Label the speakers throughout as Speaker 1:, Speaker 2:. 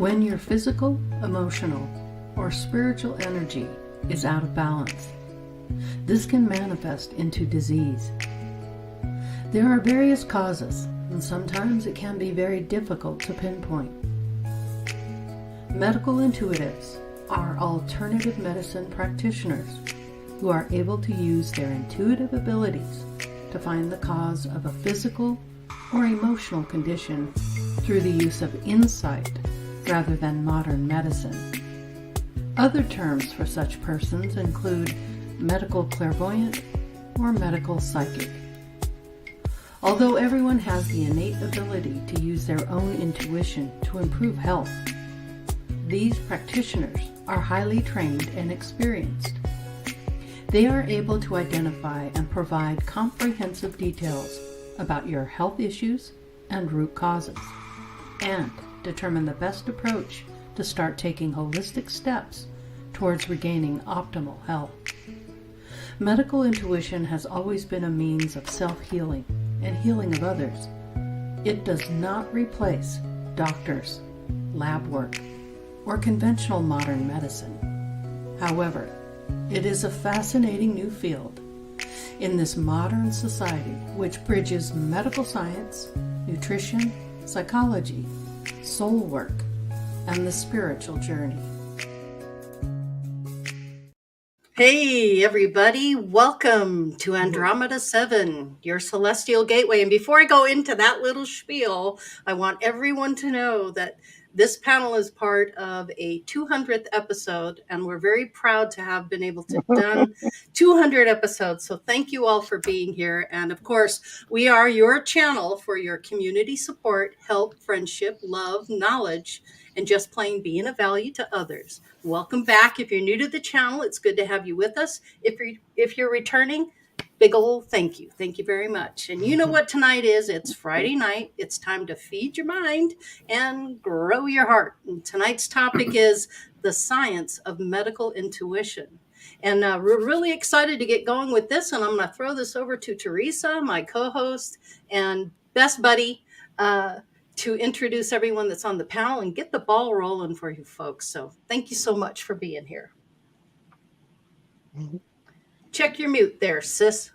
Speaker 1: When your physical, emotional, or spiritual energy is out of balance, this can manifest into disease. There are various causes, and sometimes it can be very difficult to pinpoint. Medical intuitives are alternative medicine practitioners who are able to use their intuitive abilities to find the cause of a physical or emotional condition through the use of insight rather than modern medicine. Other terms for such persons include medical clairvoyant or medical psychic. Although everyone has the innate ability to use their own intuition to improve health, these practitioners are highly trained and experienced. They are able to identify and provide comprehensive details about your health issues and root causes, and determine the best approach to start taking holistic steps towards regaining optimal health. Medical intuition has always been a means of self-healing and healing of others. It does not replace doctors, lab work, or conventional modern medicine. However, it is a fascinating new field in this modern society which bridges medical science, nutrition, psychology, soul work, and the spiritual journey. Hey everybody, welcome to Andromeda 7, your celestial gateway. And before I go into that little spiel, I want everyone to know that this panel is part of a 200th episode, and we're very proud to have been able to done 200 episodes. So thank you all for being here. And of course, we are your channel for your community support, help, friendship, love, knowledge, and just plain being of value to others. Welcome back. If you're new to the channel, it's good to have you with us. If you're returning, big ol' thank you. Thank you very much. And you know what tonight is. It's Friday night. It's time to feed your mind and grow your heart. And tonight's topic is the science of medical intuition. And we're really excited to get going with this. And I'm going to throw this over to Teresa, my co-host and best buddy, to introduce everyone that's on the panel and get the ball rolling for you folks. So thank you so much for being here. Check your mute there, sis.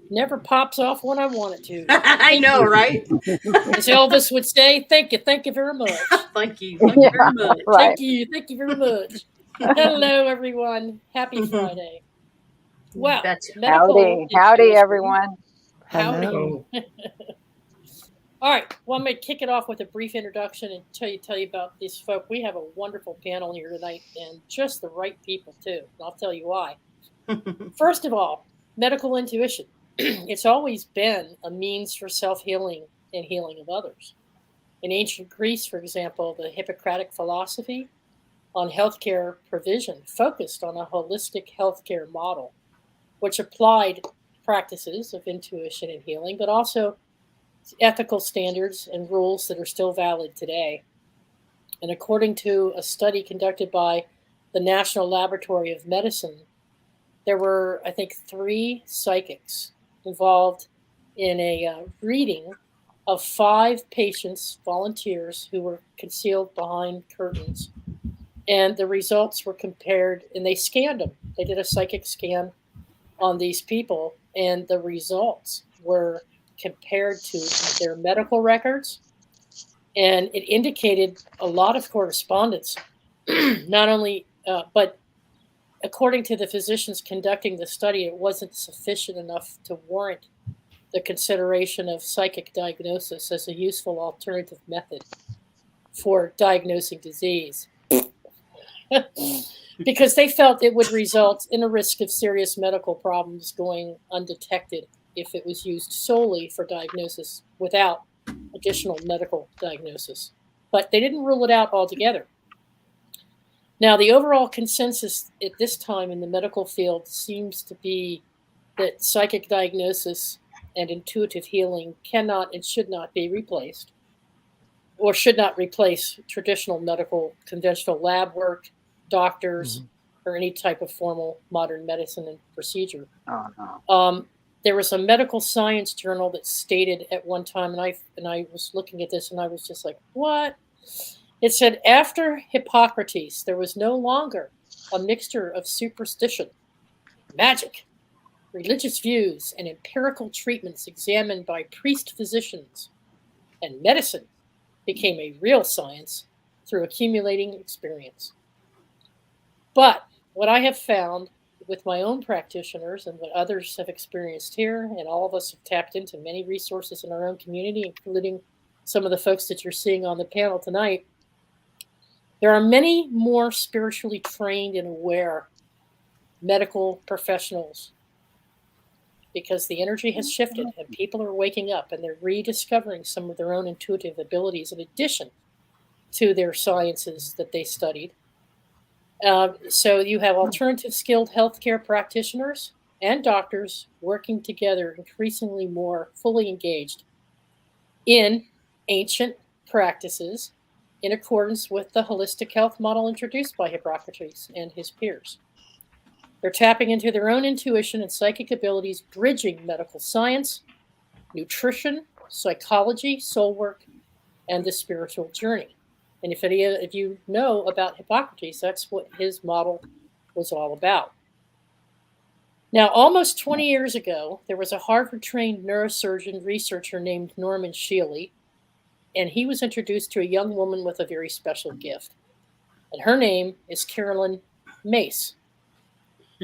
Speaker 2: Never pops off when I want it to.
Speaker 1: I know, right?
Speaker 2: As Elvis would say, thank you very much.
Speaker 1: Thank you very much.
Speaker 2: Right. Thank you very much. Hello, everyone. Happy Friday. Wow.
Speaker 3: Howdy, everyone.
Speaker 2: Howdy.
Speaker 1: Hello.
Speaker 2: All right. Well, I'm going to kick it off with a brief introduction and tell you about these folk. We have a wonderful panel here tonight, and just the right people, too. And I'll tell you why. First of all, medical intuition. It's always been a means for self-healing and healing of others. In ancient Greece, for example, the Hippocratic philosophy on healthcare provision focused on a holistic healthcare model, which applied practices of intuition and healing, but also ethical standards and rules that are still valid today. And according to a study conducted by the National Laboratory of Medicine, there were, I think, 3 psychics involved in a reading of 5 patients, volunteers, who were concealed behind curtains. And the results were compared, and they scanned them. They did a psychic scan on these people, and the results were compared to their medical records. And it indicated a lot of correspondence, not only, but according to the physicians conducting the study, it wasn't sufficient enough to warrant the consideration of psychic diagnosis as a useful alternative method for diagnosing disease. Because they felt it would result in a risk of serious medical problems going undetected if it was used solely for diagnosis without additional medical diagnosis. But they didn't rule it out altogether. Now, the overall consensus at this time in the medical field seems to be that psychic diagnosis and intuitive healing cannot and should not be replaced, or should not replace traditional medical, conventional lab work, doctors, or any type of formal modern medicine and procedure. there was a medical science journal that stated at one time, and I was looking at this and I was just like, what? It said, after Hippocrates, there was no longer a mixture of superstition, magic, religious views, and empirical treatments examined by priest physicians, and medicine became a real science through accumulating experience. But what I have found with my own practitioners and what others have experienced here, and all of us have tapped into many resources in our own community, including some of the folks that you're seeing on the panel tonight, there are many more spiritually trained and aware medical professionals because the energy has shifted and people are waking up and they're rediscovering some of their own intuitive abilities in addition to their sciences that they studied. So you have alternative skilled healthcare practitioners and doctors working together, increasingly more fully engaged in ancient practices in accordance with the holistic health model introduced by Hippocrates and his peers. They're tapping into their own intuition and psychic abilities, bridging medical science, nutrition, psychology, soul work, and the spiritual journey. And if you know about Hippocrates, that's what his model was all about. Now, almost 20 years ago, there was a Harvard-trained neurosurgeon researcher named Norman Shealy, and he was introduced to a young woman with a very special gift. And her name is Carolyn Myss,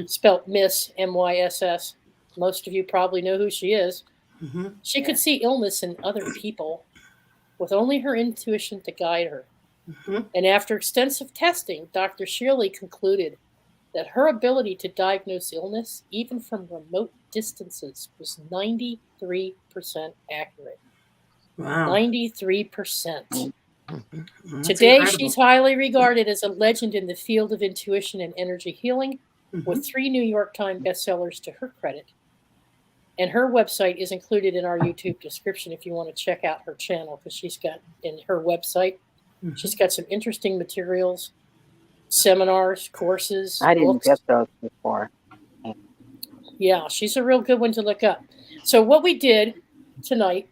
Speaker 2: spelled Miss, M-Y-S-S. Most of you probably know who she is. Mm-hmm. She could see illness in other people with only her intuition to guide her. Mm-hmm. And after extensive testing, Dr. Shealy concluded that her ability to diagnose illness, even from remote distances, was 93% accurate. Wow. 93%. Mm-hmm. Today, incredible. She's highly regarded as a legend in the field of intuition and energy healing, mm-hmm. with 3 New York Times bestsellers to her credit. And her website is included in our YouTube description if you want to check out her channel, because she's got in her website, mm-hmm. she's got some interesting materials, seminars, courses.
Speaker 3: I didn't get those before.
Speaker 2: Yeah, she's a real good one to look up. So what we did tonight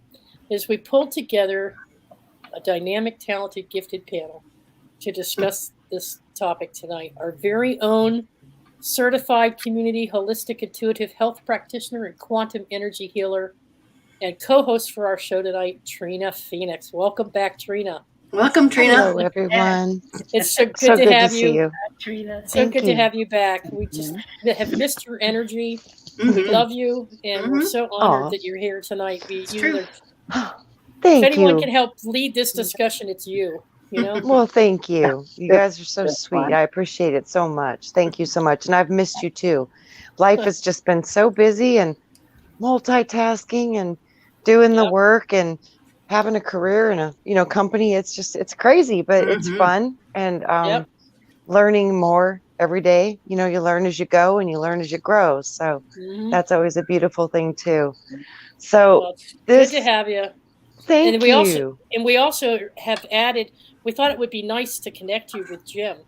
Speaker 2: is we pulled together a dynamic, talented, gifted panel to discuss this topic tonight. Our very own certified community holistic intuitive health practitioner and quantum energy healer and co-host for our show tonight, Trina Phoenix. Welcome back, Trina.
Speaker 4: Welcome, Trina.
Speaker 5: Hello, everyone.
Speaker 2: It's so good to have
Speaker 5: see you.
Speaker 2: Trina. So good to have you back. We just have missed your energy. Mm-hmm. We love you, and we're so honored that you're here tonight.
Speaker 5: Thank
Speaker 2: if anyone can help lead this discussion, it's you. You know?
Speaker 5: Well, thank you. You guys are so sweet. I appreciate it so much. Thank you so much. And I've missed you too. Life has just been so busy and multitasking and doing the work and having a career and a company. It's crazy, but it's fun and learning more every day. You learn as you go and you learn as you grow. So that's always a beautiful thing too. So
Speaker 2: good to have you.
Speaker 5: Thank you.
Speaker 2: We also have added, we thought it would be nice to connect you with Jim.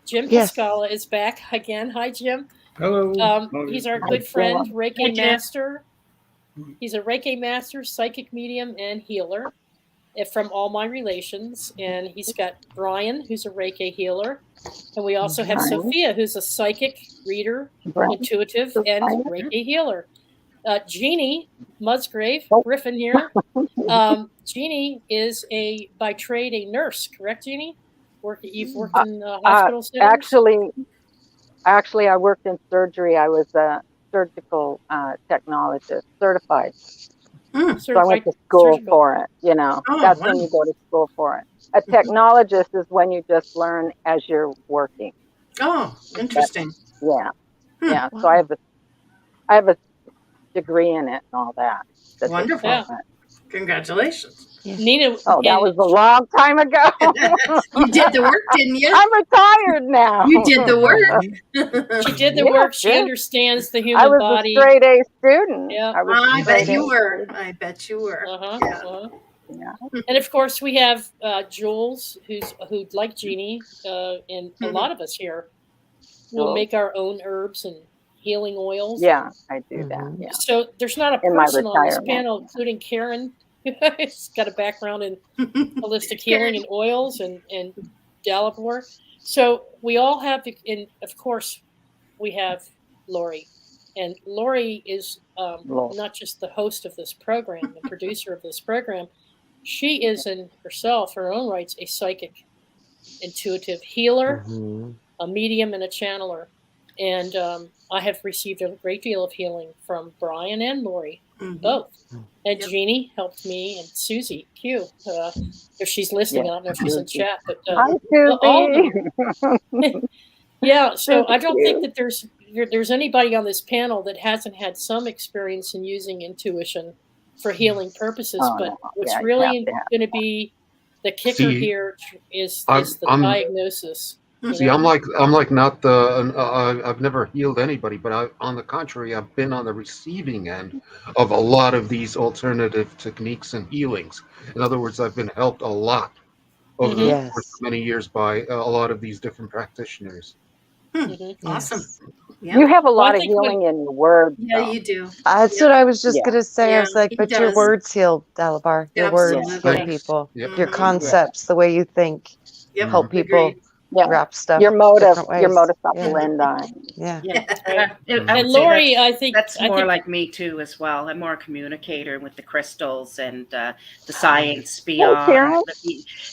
Speaker 2: Jim Pascala is back again. Hi, Jim.
Speaker 6: Hello.
Speaker 2: He's our good friend, Reiki master. He's a Reiki master, psychic medium, and healer from All My Relations. And he's got Brian, who's a Reiki healer. And we also have Sophia, who's a psychic reader, intuitive, and Reiki healer. Jeannie Musgrave Griffin here. Jeannie is by trade a nurse, correct, Jeannie? You've worked in hospital settings?
Speaker 3: Actually, I worked in surgery. I was a surgical technologist, certified. So I went to school for it. That's when you go to school for it. A technologist is when you just learn as you're working.
Speaker 4: Oh, interesting.
Speaker 3: Yeah. So I have a degree in it and all that.
Speaker 4: Wonderful. Yeah.
Speaker 2: Congratulations.
Speaker 3: Nina. Oh, that was a long time ago.
Speaker 4: You did the work, didn't you?
Speaker 3: I'm retired now.
Speaker 4: You did the work.
Speaker 2: She did the work. She understands the human body.
Speaker 3: I was a straight A student.
Speaker 4: Yeah. I bet you were. I bet you were.
Speaker 3: Yeah.
Speaker 2: And of course, we have Jules, who like Jeannie, and a lot of us here will make our own herbs and healing oils.
Speaker 3: Yeah, I do that. Yeah.
Speaker 2: So there's not a
Speaker 3: In my
Speaker 2: person on this
Speaker 3: retirement.
Speaker 2: panel, including Karen, who's got a background in holistic healing and oils, and Dalibor. So we all have, and of course, we have Lori. And Lori is not just the host of this program, the producer of this program. She is in herself, her own rights, a psychic, intuitive healer, a medium, and a channeler. And I have received a great deal of healing from Brian and Lori, both. And Jeannie helped me, and Susie Q. If she's listening, I don't know if she's in chat, but
Speaker 3: Hi,
Speaker 2: all of
Speaker 3: Susie.
Speaker 2: them. Yeah, so I don't think that there's anybody on this panel that hasn't had some experience in using intuition for healing purposes. But what's really going to be the kicker here is the diagnosis.
Speaker 6: See, I'm like not the. I've never healed anybody, but on the contrary, I've been on the receiving end of a lot of these alternative techniques and healings. In other words, I've been helped a lot over the course of many years by a lot of these different practitioners.
Speaker 4: Awesome.
Speaker 3: Yeah. You have a lot of healing in your words.
Speaker 4: Yeah, you do.
Speaker 5: That's what I was just going to say. I was like, but your words heal, Dalibor. Your words heal people. Your concepts, the way you think, help people wrap stuff.
Speaker 3: Your modus operandi.
Speaker 2: And Lori, I think
Speaker 7: that's more like me too, as well. I'm more a communicator with the crystals and the science beyond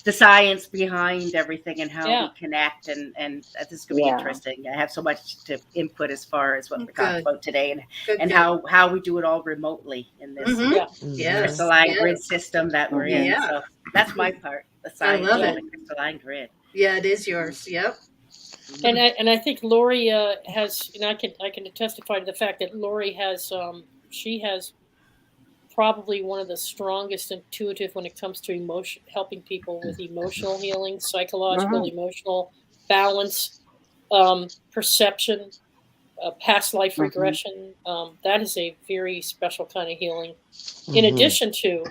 Speaker 7: the science behind everything and how we connect. And this is going to be interesting. I have so much to input as far as what we're talking about today, and how we do it all remotely in this crystalline grid system that we're in. So that's my part, the science of the crystalline grid.
Speaker 4: Yeah, it is yours. Yep.
Speaker 2: And I think Lori has, and I can testify to the fact that Lori has, she has probably one of the strongest intuitive when it comes to helping people with emotional healing, psychological, emotional balance, perception, past life regression. That is a very special kind of healing. In addition to,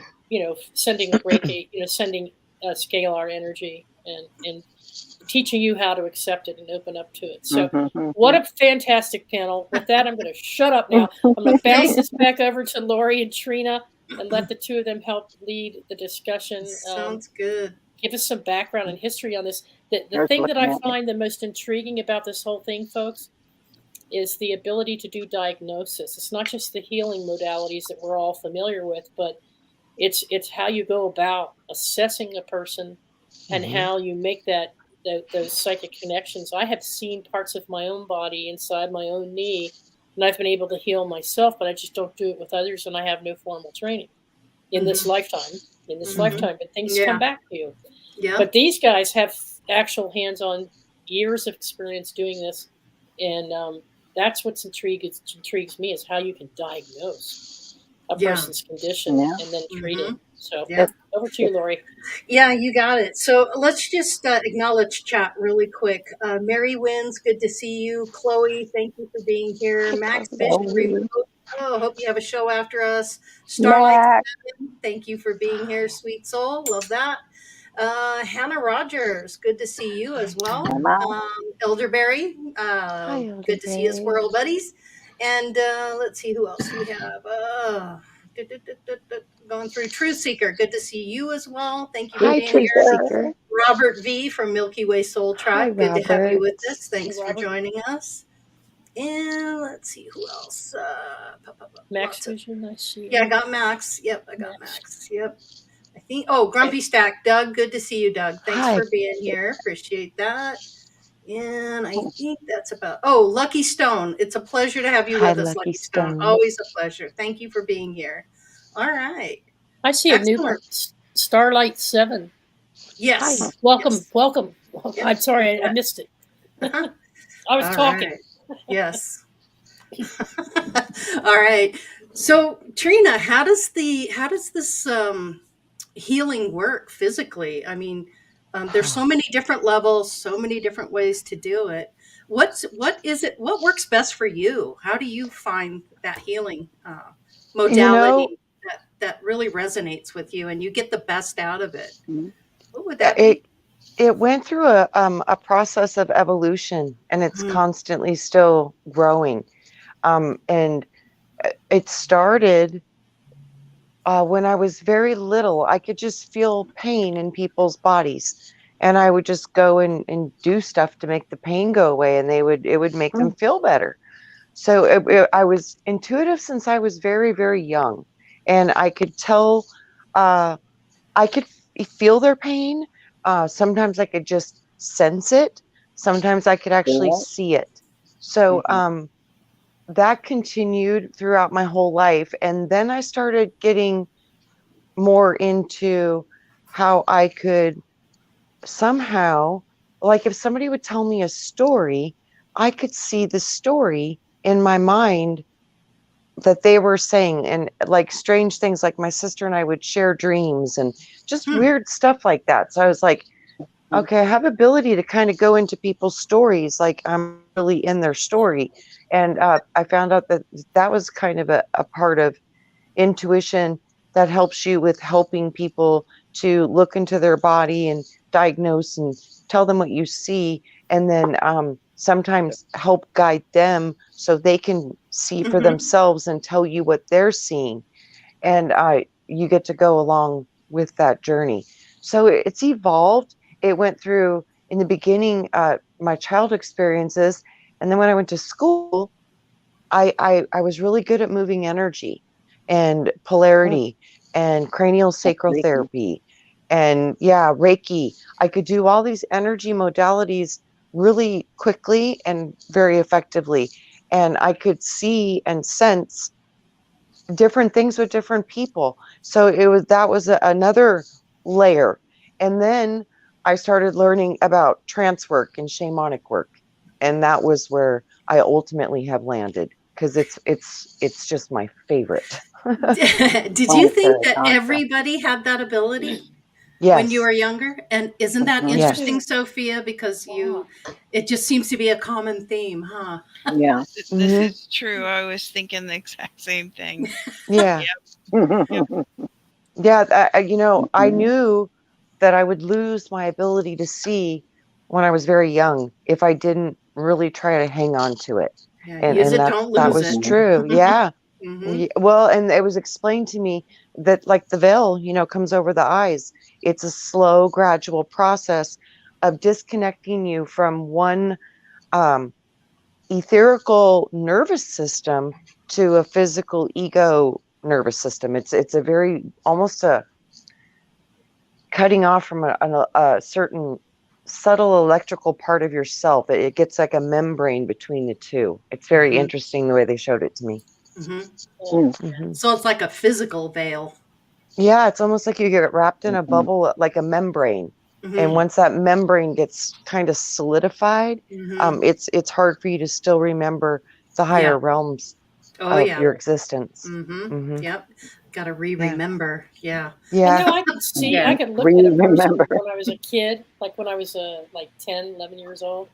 Speaker 2: sending Reiki, sending scalar energy and teaching you how to accept it and open up to it. So what a fantastic panel. With that, I'm going to shut up now. I'm going to bounce this back over to Lori and Trina and let the two of them help lead the discussion.
Speaker 4: Sounds good.
Speaker 2: Give us some background and history on this. The thing that I find the most intriguing about this whole thing, folks, is the ability to do diagnosis. It's not just the healing modalities that we're all familiar with, but it's how you go about assessing a person and how you make those psychic connections. I have seen parts of my own body inside my own knee, and I've been able to heal myself, but I just don't do it with others, and I have no formal training in this lifetime. But things come back to you. Yeah. But these guys have actual hands-on years of experience doing this, and that's what intrigues me is how you can diagnose a person's condition and then treat it. So over to you, Lori.
Speaker 4: Yeah, you got it. So let's just acknowledge chat really quick. Mary Wins, good to see you. Chloe, thank you for being here. Max Vision Remote. Oh, hope you have a show after us. Starlight 7, thank you for being here, sweet soul. Love that. Hannah Rogers, good to see you as well. Elderberry, good to see you, Squirrel Buddies. And let's see who else we have. Going through Truth Seeker. Good to see you as well. Thank you for being here. Robert V from Milky Way Soul Tribe. Good to have you with us. Thanks for joining us. And let's see who else.
Speaker 2: Max Vision, I see.
Speaker 4: Yeah, I got Max. Yep, I got Max. Yep. I think. Oh, Grumpy Stack. Doug, good to see you, Doug. Thanks for being here. Appreciate that. And I think that's about. Oh, Lucky Stone. It's a pleasure to have you with us, Lucky Stone. Always a pleasure. Thank you for being here. All right.
Speaker 2: I see a new one. Starlight 7.
Speaker 4: Yes.
Speaker 2: Hi. Welcome. Yep. I'm sorry, I missed it. I was talking.
Speaker 4: Right. Yes. All right. So, Trina, how does this healing work physically? I mean, there's so many different levels, so many different ways to do it. What is it? What works best for you? How do you find that healing modality that really resonates with you and you get the best out of it? What would that be?
Speaker 5: It went through a process of evolution, and it's constantly still growing. And it started when I was very little. I could just feel pain in people's bodies. And I would just go and do stuff to make the pain go away, and it would make them feel better. So I was intuitive since I was very, very young, and I could tell, I could feel their pain. Sometimes I could just sense it. Sometimes I could actually see it. So that continued throughout my whole life. And then I started getting more into how I could somehow, like if somebody would tell me a story, I could see the story in my mind that they were saying, and like strange things, like my sister and I would share dreams and just weird stuff like that. So I was like, okay, I have ability to kind of go into people's stories, like I'm really in their story. And I found out that that was kind of a part of intuition that helps you with helping people to look into their body and diagnose and tell them what you see, and then sometimes help guide them so they can see for themselves and tell you what they're seeing. And you get to go along with that journey. So it's evolved. It went through, in the beginning, my child experiences. And then when I went to school, I was really good at moving energy and polarity and cranial sacral therapy and Reiki. I could do all these energy modalities really quickly and very effectively. And I could see and sense different things with different people. So that was another layer. And then I started learning about trance work and shamanic work. And that was where I ultimately have landed, because it's just my favorite.
Speaker 4: Did you think that everybody had that ability when you were younger? And isn't that interesting, Sophia? Because it just seems to be a common theme, huh?
Speaker 3: Yeah.
Speaker 8: This is true. I was thinking the exact same thing.
Speaker 5: Yeah. Yeah. I knew that I would lose my ability to see when I was very young if I didn't really try to hang on to it.
Speaker 4: Yeah, use it, don't lose
Speaker 5: that was
Speaker 4: it.
Speaker 5: true. Yeah. Well, and it was explained to me that, like, the veil, comes over the eyes. It's a slow, gradual process of disconnecting you from one etherical nervous system to a physical ego nervous system. It's a very, almost a cutting off from a certain subtle electrical part of yourself. It gets like a membrane between the two. It's very interesting the way they showed it to me.
Speaker 4: So it's like a physical veil.
Speaker 5: Yeah, it's almost like you get wrapped in a bubble, like a membrane. And once that membrane gets kind of solidified, it's hard for you to still remember the higher realms of your existence.
Speaker 4: Yep. Got to remember. Yeah.
Speaker 5: Yeah.
Speaker 2: I could see, I could look at a person when I was a kid, like when I was like 10, 11 years old.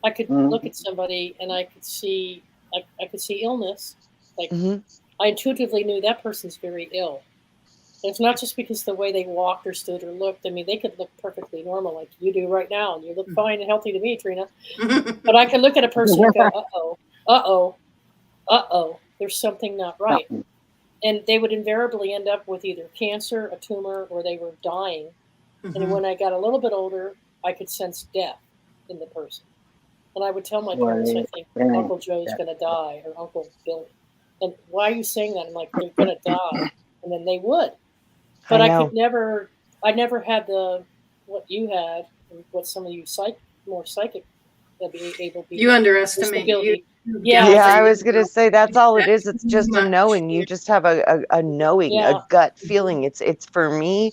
Speaker 2: I could look at somebody and I could see, I could see illness. Like I intuitively knew that person's very ill. And it's not just because the way they walked or stood or looked. I mean, they could look perfectly normal like you do right now, and you look fine and healthy to me, Trina. But I could look at a person and go, there's something not right. And they would invariably end up with either cancer, a tumor, or they were dying. And when I got a little bit older, I could sense death in the person. And I would tell my parents, I think, Uncle Joe's going to die, or Uncle Billy. And why are you saying that? I'm like, they're going to die. And then they would. But I never had what you had, and what some of you more psychic would be able to be.
Speaker 4: You underestimate you.
Speaker 5: Yeah, I was going to say that's all it is. It's just a knowing. You just have a knowing, a gut feeling. It's for me,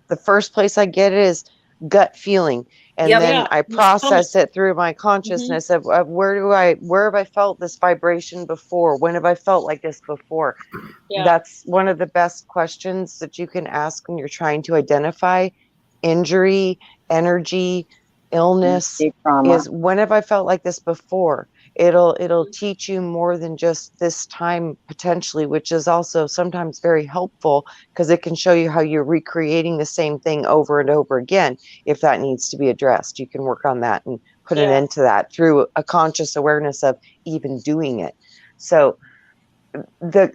Speaker 5: the first place I get it is gut feeling. And then I process it through my consciousness of where have I felt this vibration before? When have I felt like this before? Yeah. That's one of the best questions that you can ask when you're trying to identify injury, energy, illness, is when have I felt like this before? It'll teach you more than just this time potentially, which is also sometimes very helpful because it can show you how you're recreating the same thing over and over again. If that needs to be addressed, you can work on that and put an end to that through a conscious awareness of even doing it. So the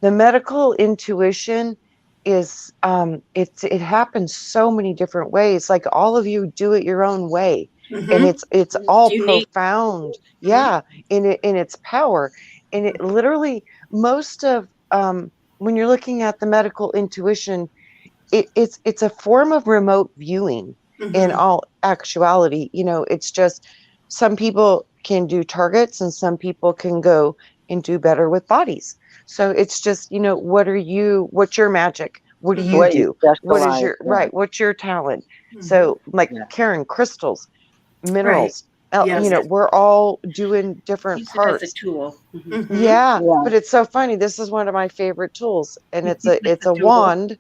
Speaker 5: medical intuition is it happens so many different ways. Like all of you do it your own way, and it's all profound, in its power, and it literally most of when you're looking at the medical intuition, it's a form of remote viewing. In all actuality, it's just some people can do targets and some people can go and do better with bodies. So it's just, what's your magic? What do you do? What is your what's your talent? So like Karen, crystals, minerals, we're all doing different parts.
Speaker 7: As a tool.
Speaker 5: Yeah, but it's so funny. This is one of my favorite tools, and it's a wand,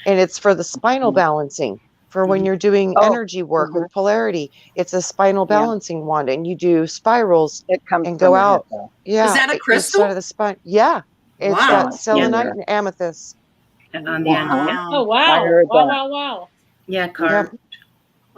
Speaker 5: and it's for the spinal balancing. For when you're doing energy work with polarity, it's a spinal balancing wand, and you do spirals and go out.
Speaker 4: Is that a crystal?
Speaker 5: Inside of the spine. Yeah, it's got selenite and amethyst.
Speaker 7: And on the end.
Speaker 2: Oh wow!
Speaker 7: Yeah, carved.
Speaker 2: Yep.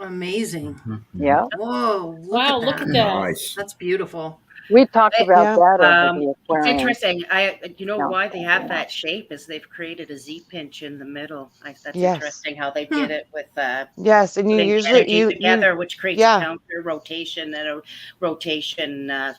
Speaker 4: Amazing.
Speaker 3: Yeah.
Speaker 4: Whoa!
Speaker 2: Look at that.
Speaker 9: Nice.
Speaker 4: That's beautiful.
Speaker 3: We talked about that over the
Speaker 7: It's
Speaker 3: aquarium.
Speaker 7: interesting. Why they have that shape is they've created a Z pinch in the middle. That's interesting how they did it with
Speaker 5: yes, and you usually
Speaker 7: together, which creates a counter rotation and a rotation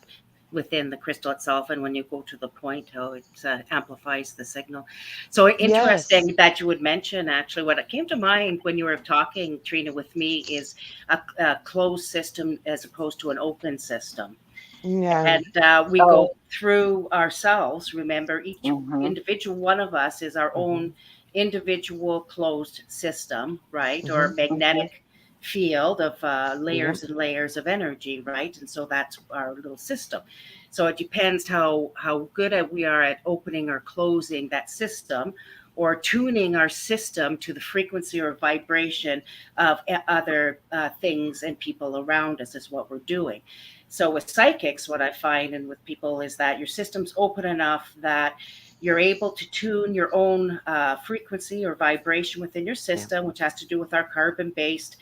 Speaker 7: within the crystal itself, and when you go to the point, how it amplifies the signal. So interesting that you would mention. Actually, what came to mind when you were talking, Trina, with me is a closed system as opposed to an open system.
Speaker 5: Yeah.
Speaker 7: And we go through ourselves. Remember, each individual one of us is our own individual closed system, right? Or magnetic field of layers and layers of energy, right? And so that's our little system. So it depends how good we are at opening or closing that system, or tuning our system to the frequency or vibration of other things and people around us is what we're doing. So with psychics, what I find and with people is that your system's open enough that you're able to tune your own frequency or vibration within your system, which has to do with our carbon-based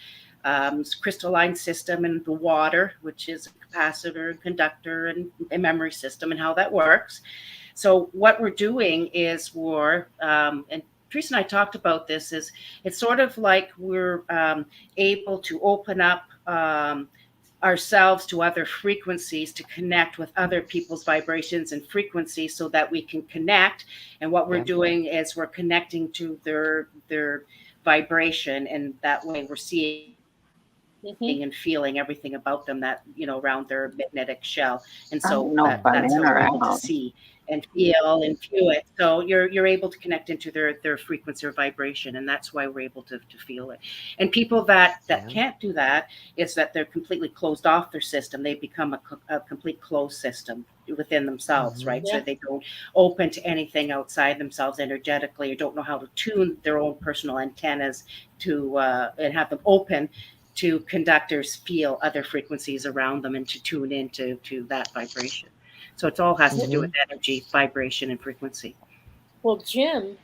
Speaker 7: crystalline system and the water, which is a capacitor and conductor and a memory system and how that works. So what we're doing is and Teresa and I talked about this, is it's sort of like we're able to open up ourselves to other frequencies to connect with other people's vibrations and frequencies so that we can connect. And what we're doing is we're connecting to their vibration, and that way we're seeing and feeling everything about them that, around their magnetic shell. And so that's how we're able to see and feel and view it. So you're able to connect into their frequency or vibration, and that's why we're able to feel it. And people that can't do that is that they're completely closed off their system. They become a complete closed system within themselves, right? So they don't open to anything outside themselves energetically, or don't know how to tune their own personal antennas to and have them open to conductors feel other frequencies around them and to tune into that vibration. So it all has to do with energy, vibration, and frequency.
Speaker 2: Well, Jim,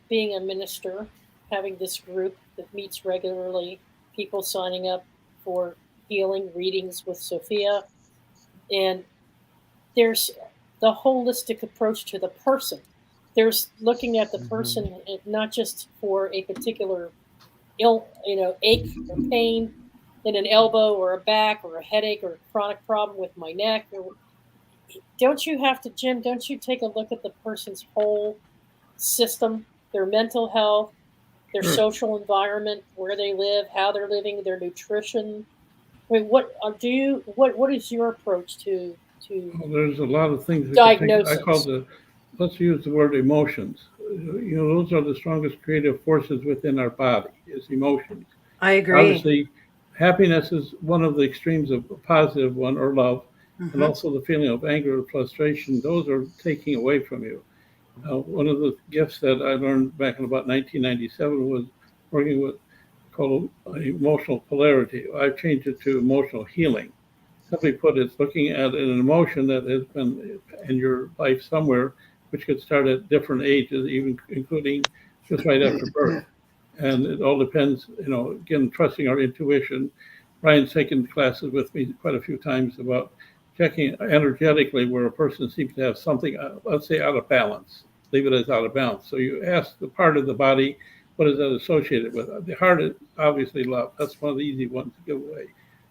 Speaker 2: being a minister, having this group that meets regularly, people signing up for healing readings with Sophia, and there's the holistic approach to the person. There's looking at the person, not just for a particular ache or pain in an elbow or a back or a headache or a chronic problem with my neck. Don't you have to, Jim, don't you take a look at the person's whole system, their mental health, their social environment, where they live, how they're living, their nutrition? I mean, what is your approach to
Speaker 10: there's a lot of things.
Speaker 2: Diagnosis.
Speaker 10: Let's use the word emotions. Those are the strongest creative forces within our body, is emotions.
Speaker 4: I agree.
Speaker 10: Obviously, happiness is one of the extremes of a positive one, or love, and also the feeling of anger or frustration. Those are taking away from you. One of the gifts that I learned back in about 1997 was working with called emotional polarity. I've changed it to emotional healing. Simply put, it's looking at an emotion that has been in your life somewhere, which could start at different ages, even including just right after birth. And it all depends, again, trusting our intuition. Ryan's taken classes with me quite a few times about checking energetically where a person seems to have something, let's say, out of balance. Leave it as out of balance. So you ask the part of the body, what is that associated with? The heart is obviously love. That's one of the easy ones to give away.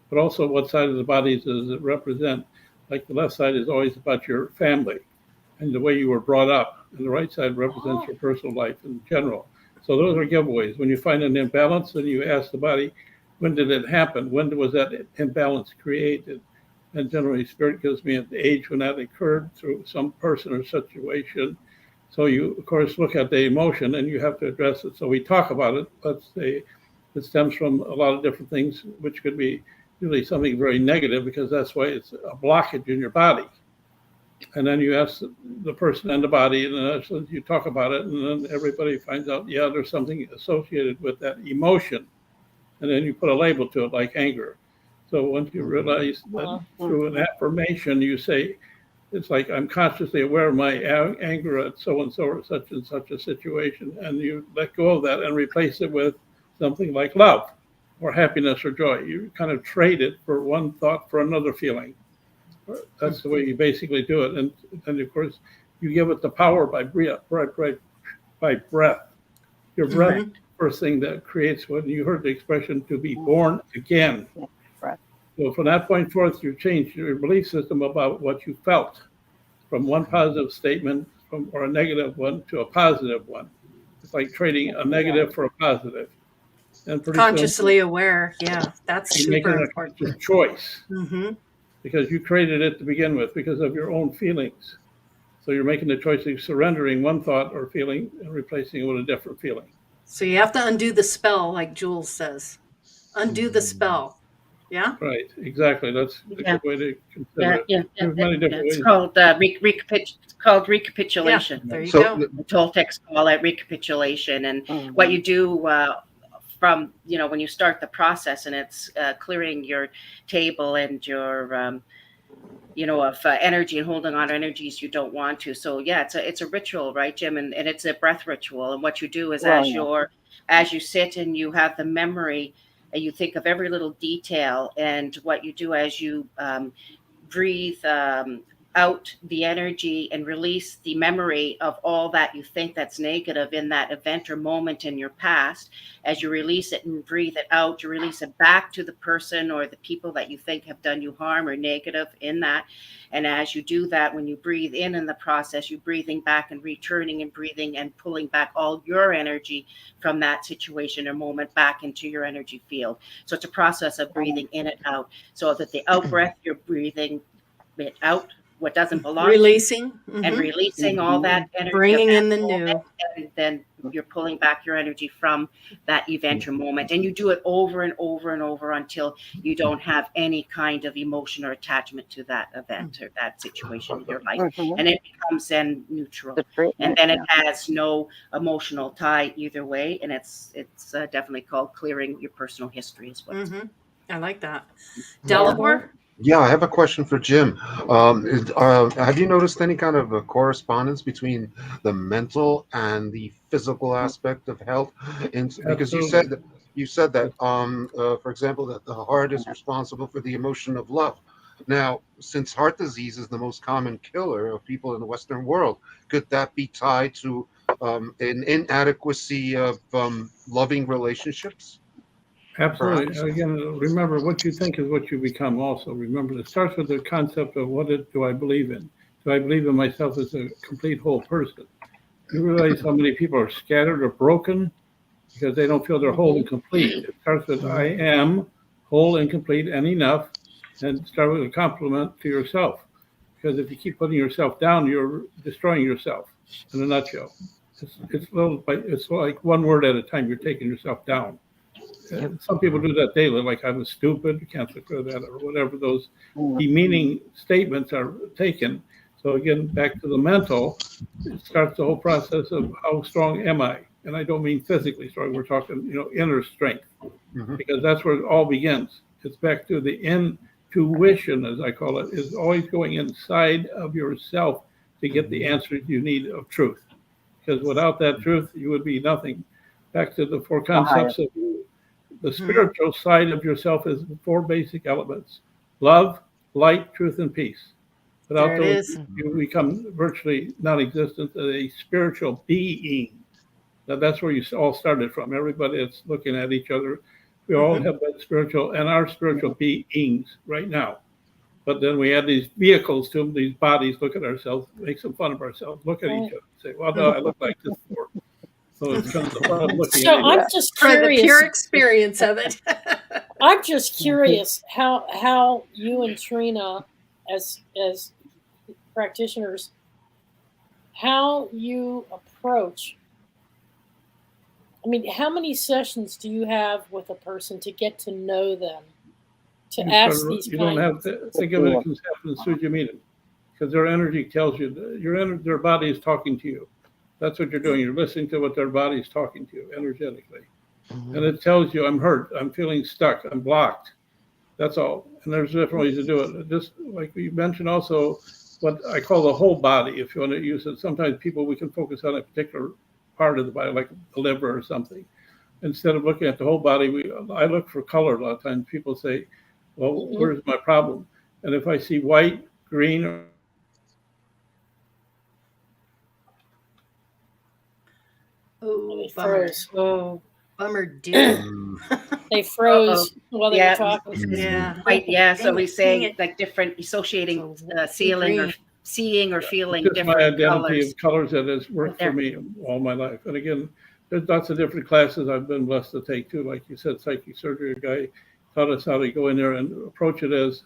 Speaker 10: But also, what side of the body does it represent? Like the left side is always about your family and the way you were brought up, and the right side represents your personal life in general. So those are giveaways. When you find an imbalance, then you ask the body, when did it happen? When was that imbalance created? And generally, Spirit gives me the age when that occurred through some person or situation. So you, of course, look at the emotion and you have to address it. So we talk about it. Let's say it stems from a lot of different things, which could be really something very negative, because that's why it's a blockage in your body. And then you ask the person and the body, and then you talk about it, and then everybody finds out, yeah, there's something associated with that emotion. And then you put a label to it, like anger. So once you realize that through an affirmation, you say, it's like, I'm consciously aware of my anger at so-and-so or such and such a situation. And you let go of that and replace it with something like love or happiness or joy. You kind of trade it for one thought for another feeling. That's the way you basically do it. And of course, you give it the power by breath. Your breath, first thing that creates, when you heard the expression, to be born again. So from that point forth, you change your belief system about what you felt from one positive statement or a negative one to a positive one. It's like trading a negative for a positive. And
Speaker 4: consciously aware. Yeah, that's super important.
Speaker 10: Making a choice. Because you created it to begin with because of your own feelings. So you're making the choice of surrendering one thought or feeling and replacing it with a different feeling.
Speaker 4: So you have to undo the spell, like Jules says. Undo the spell. Yeah?
Speaker 10: Right, exactly. That's a good way to consider it. There's many different ways.
Speaker 7: It's called recapitulation.
Speaker 4: Yeah, there you go.
Speaker 7: The Toltecs call it recapitulation. And what you do from, when you start the process, and it's clearing your table and your, of energy and holding on to energies you don't want to. So yeah, it's a ritual, right, Jim? And it's a breath ritual. And what you do is as you sit and you have the memory, and you think of every little detail, and what you do as you breathe out the energy and release the memory of all that you think that's negative in that event or moment in your past. As you release it and breathe it out, you release it back to the person or the people that you think have done you harm or negative in that. And as you do that, when you breathe in the process, you're breathing back and returning and breathing and pulling back all your energy from that situation or moment back into your energy field. So it's a process of breathing in and out. So that the out breath, you're breathing it out, what doesn't belong,
Speaker 4: releasing
Speaker 7: and releasing all that energy,
Speaker 4: bringing in the new,
Speaker 7: and then you're pulling back your energy from that event or moment. And you do it over and over and over until you don't have any kind of emotion or attachment to that event or that situation in your life. And it becomes then neutral, and then it has no emotional tie either way. And it's definitely called clearing your personal history as well.
Speaker 4: I like that. Delaware?
Speaker 6: Yeah, I have a question for Jim. Have you noticed any kind of a correspondence between the mental and the physical aspect of health? Because you said that, for example, that the heart is responsible for the emotion of love. Now, since heart disease is the most common killer of people in the Western world, could that be tied to an inadequacy of loving relationships?
Speaker 10: Absolutely. Again, remember, what you think is what you become also. Remember, it starts with the concept of do I believe in? Do I believe in myself as a complete whole person? You realize how many people are scattered or broken because they don't feel they're whole and complete. It starts with I am whole and complete and enough, and start with a compliment to yourself. Because if you keep putting yourself down, you're destroying yourself in a nutshell. It's like one word at a time, you're taking yourself down. Some people do that daily, like I was stupid, can't declare that, or whatever those demeaning statements are taken. So again, back to the mental, it starts the whole process of how strong am I? And I don't mean physically strong, we're talking, inner strength, because that's where it all begins. It's back to the intuition, as I call it, is always going inside of yourself to get the answers you need of truth. Because without that truth, you would be nothing. Back to the four concepts of the spiritual side of yourself is the four basic elements: love, light, truth, and peace. Without
Speaker 4: There it
Speaker 10: those,
Speaker 4: is.
Speaker 10: you become virtually non-existent as a spiritual being. Now that's where you all started from. Everybody that's looking at each other, we all have that spiritual and our spiritual beings right now. But then we add these vehicles to them, these bodies, look at ourselves, make some fun of ourselves, look at each other, say, well, no, I look like this before. So it's kind of the fun of looking
Speaker 2: So
Speaker 10: at
Speaker 2: I'm
Speaker 10: each
Speaker 2: just
Speaker 4: For the
Speaker 2: curious.
Speaker 4: pure experience of it.
Speaker 2: I'm just curious how you and Trina, as practitioners, how you approach. I mean, how many sessions do you have with a person to get to know them? To ask these
Speaker 10: You don't have to think of it as happening as soon as you meet them, because their energy tells you their body is talking to you. That's what you're doing. You're listening to what their body is talking to you energetically, and it tells you, I'm hurt, I'm feeling stuck, I'm blocked. That's all. And there's different ways to do it. Just like you mentioned, also what I call the whole body. If you want to use it, sometimes we can focus on a particular part of the body, like the liver or something. Instead of looking at the whole body, I look for color. A lot of times people say, well, where's my problem? And if I see white, green,
Speaker 4: Oh,
Speaker 2: they
Speaker 4: bummer.
Speaker 2: froze.
Speaker 4: Oh, bummer, dear.
Speaker 2: They froze while they were talking.
Speaker 4: Yeah.
Speaker 7: Right, yeah. So
Speaker 4: Dang
Speaker 7: we
Speaker 4: it,
Speaker 7: say
Speaker 4: dang it.
Speaker 7: like different associating,
Speaker 4: So
Speaker 7: seeing or
Speaker 4: green.
Speaker 7: seeing or feeling
Speaker 10: just my
Speaker 7: different
Speaker 10: identity
Speaker 7: colors.
Speaker 10: of colors that has worked for me all my life. And again, there's lots of different classes I've been blessed to take too. Like you said, psychic surgery, a guy taught us how to go in there and approach it as,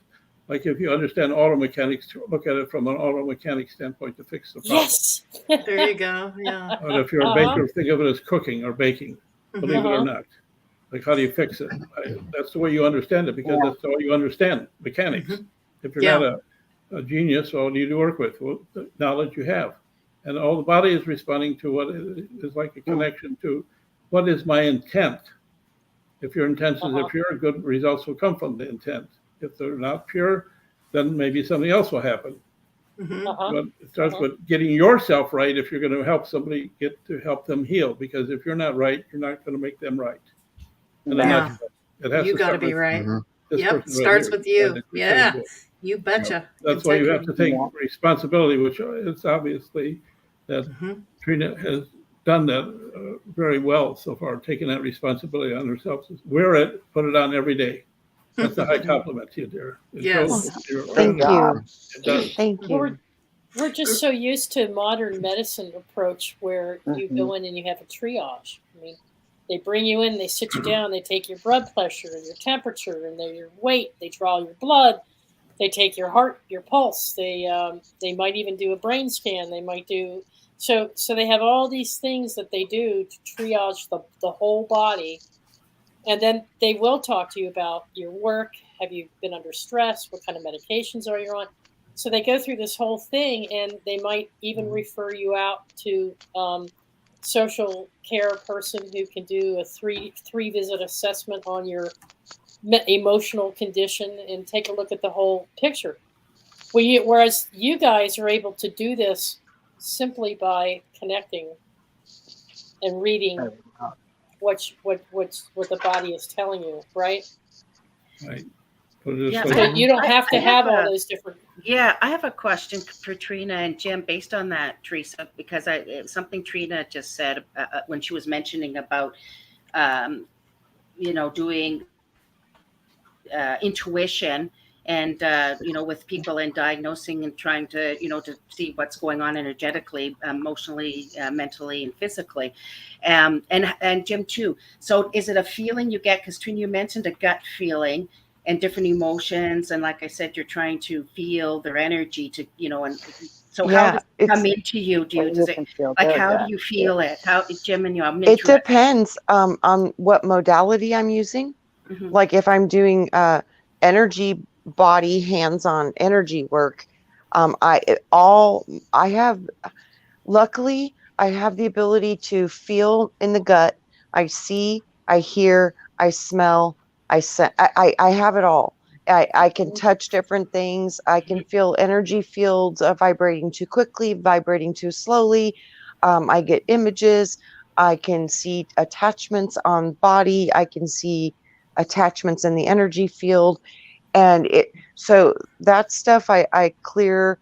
Speaker 10: like if you understand auto mechanics, to look at it from an auto mechanic standpoint to fix the problem.
Speaker 2: Yes.
Speaker 4: There you go. Yeah.
Speaker 10: But if you're a baker, think of it as cooking or baking, believe it or not. Like, how do you fix it? That's the way you understand it, because that's all you understand, mechanics. If you're not a genius, all you need to work with the knowledge you have. And all the body is responding to what is like a connection to what is my intent. If your intentions are pure, good results will come from the intent. If they're not pure, then maybe something else will happen. But it starts with getting yourself right if you're going to help somebody help them heal. Because if you're not right, you're not going to make them right. And then
Speaker 4: You got to be right.
Speaker 10: This
Speaker 4: Yep.
Speaker 10: person
Speaker 4: Starts
Speaker 10: right
Speaker 4: with
Speaker 10: here.
Speaker 4: you. Yeah. You betcha.
Speaker 10: That's why you have to take responsibility, which it's obviously that Trina has done that very well so far, taking that responsibility on herself. Wear it, put it on every day. That's a high compliment to you, dear.
Speaker 4: Yes.
Speaker 5: Thank you.
Speaker 10: It does.
Speaker 5: Thank you.
Speaker 2: We're just so used to modern medicine approach where you go in and you have a triage. I mean, they bring you in, they sit you down, they take your blood pressure and your temperature and your weight, they draw your blood, they take your heart, your pulse, they might even do a brain scan, they might do so they have all these things that they do to triage the whole body. And then they will talk to you about your work. Have you been under stress? What kind of medications are you on? So they go through this whole thing, and they might even refer you out to social care person who can do a three visit assessment on your emotional condition and take a look at the whole picture. Whereas you guys are able to do this simply by connecting and reading what the body is telling you, right?
Speaker 10: Right.
Speaker 7: Yeah,
Speaker 2: So you don't have to have all those different.
Speaker 7: Yeah, I have a question for Trina and Jim based on that, Teresa, because something Trina just said when she was mentioning about, doing intuition and, with people and diagnosing and trying to, to see what's going on energetically, emotionally, mentally, and physically. And Jim too. So is it a feeling you get? Because Trina, you mentioned a gut feeling and different emotions. And like I said, you're trying to feel their energy to, and so how does it come into you? Does it, like, how do you feel it? How, Jim and you,
Speaker 5: it depends on what modality I'm using. Like if I'm doing energy body hands-on energy work, luckily I have the ability to feel in the gut. I see, I hear, I smell, I have it all. I can touch different things. I can feel energy fields vibrating too quickly, vibrating too slowly. I get images. I can see attachments on body. I can see attachments in the energy field. And so that stuff I clear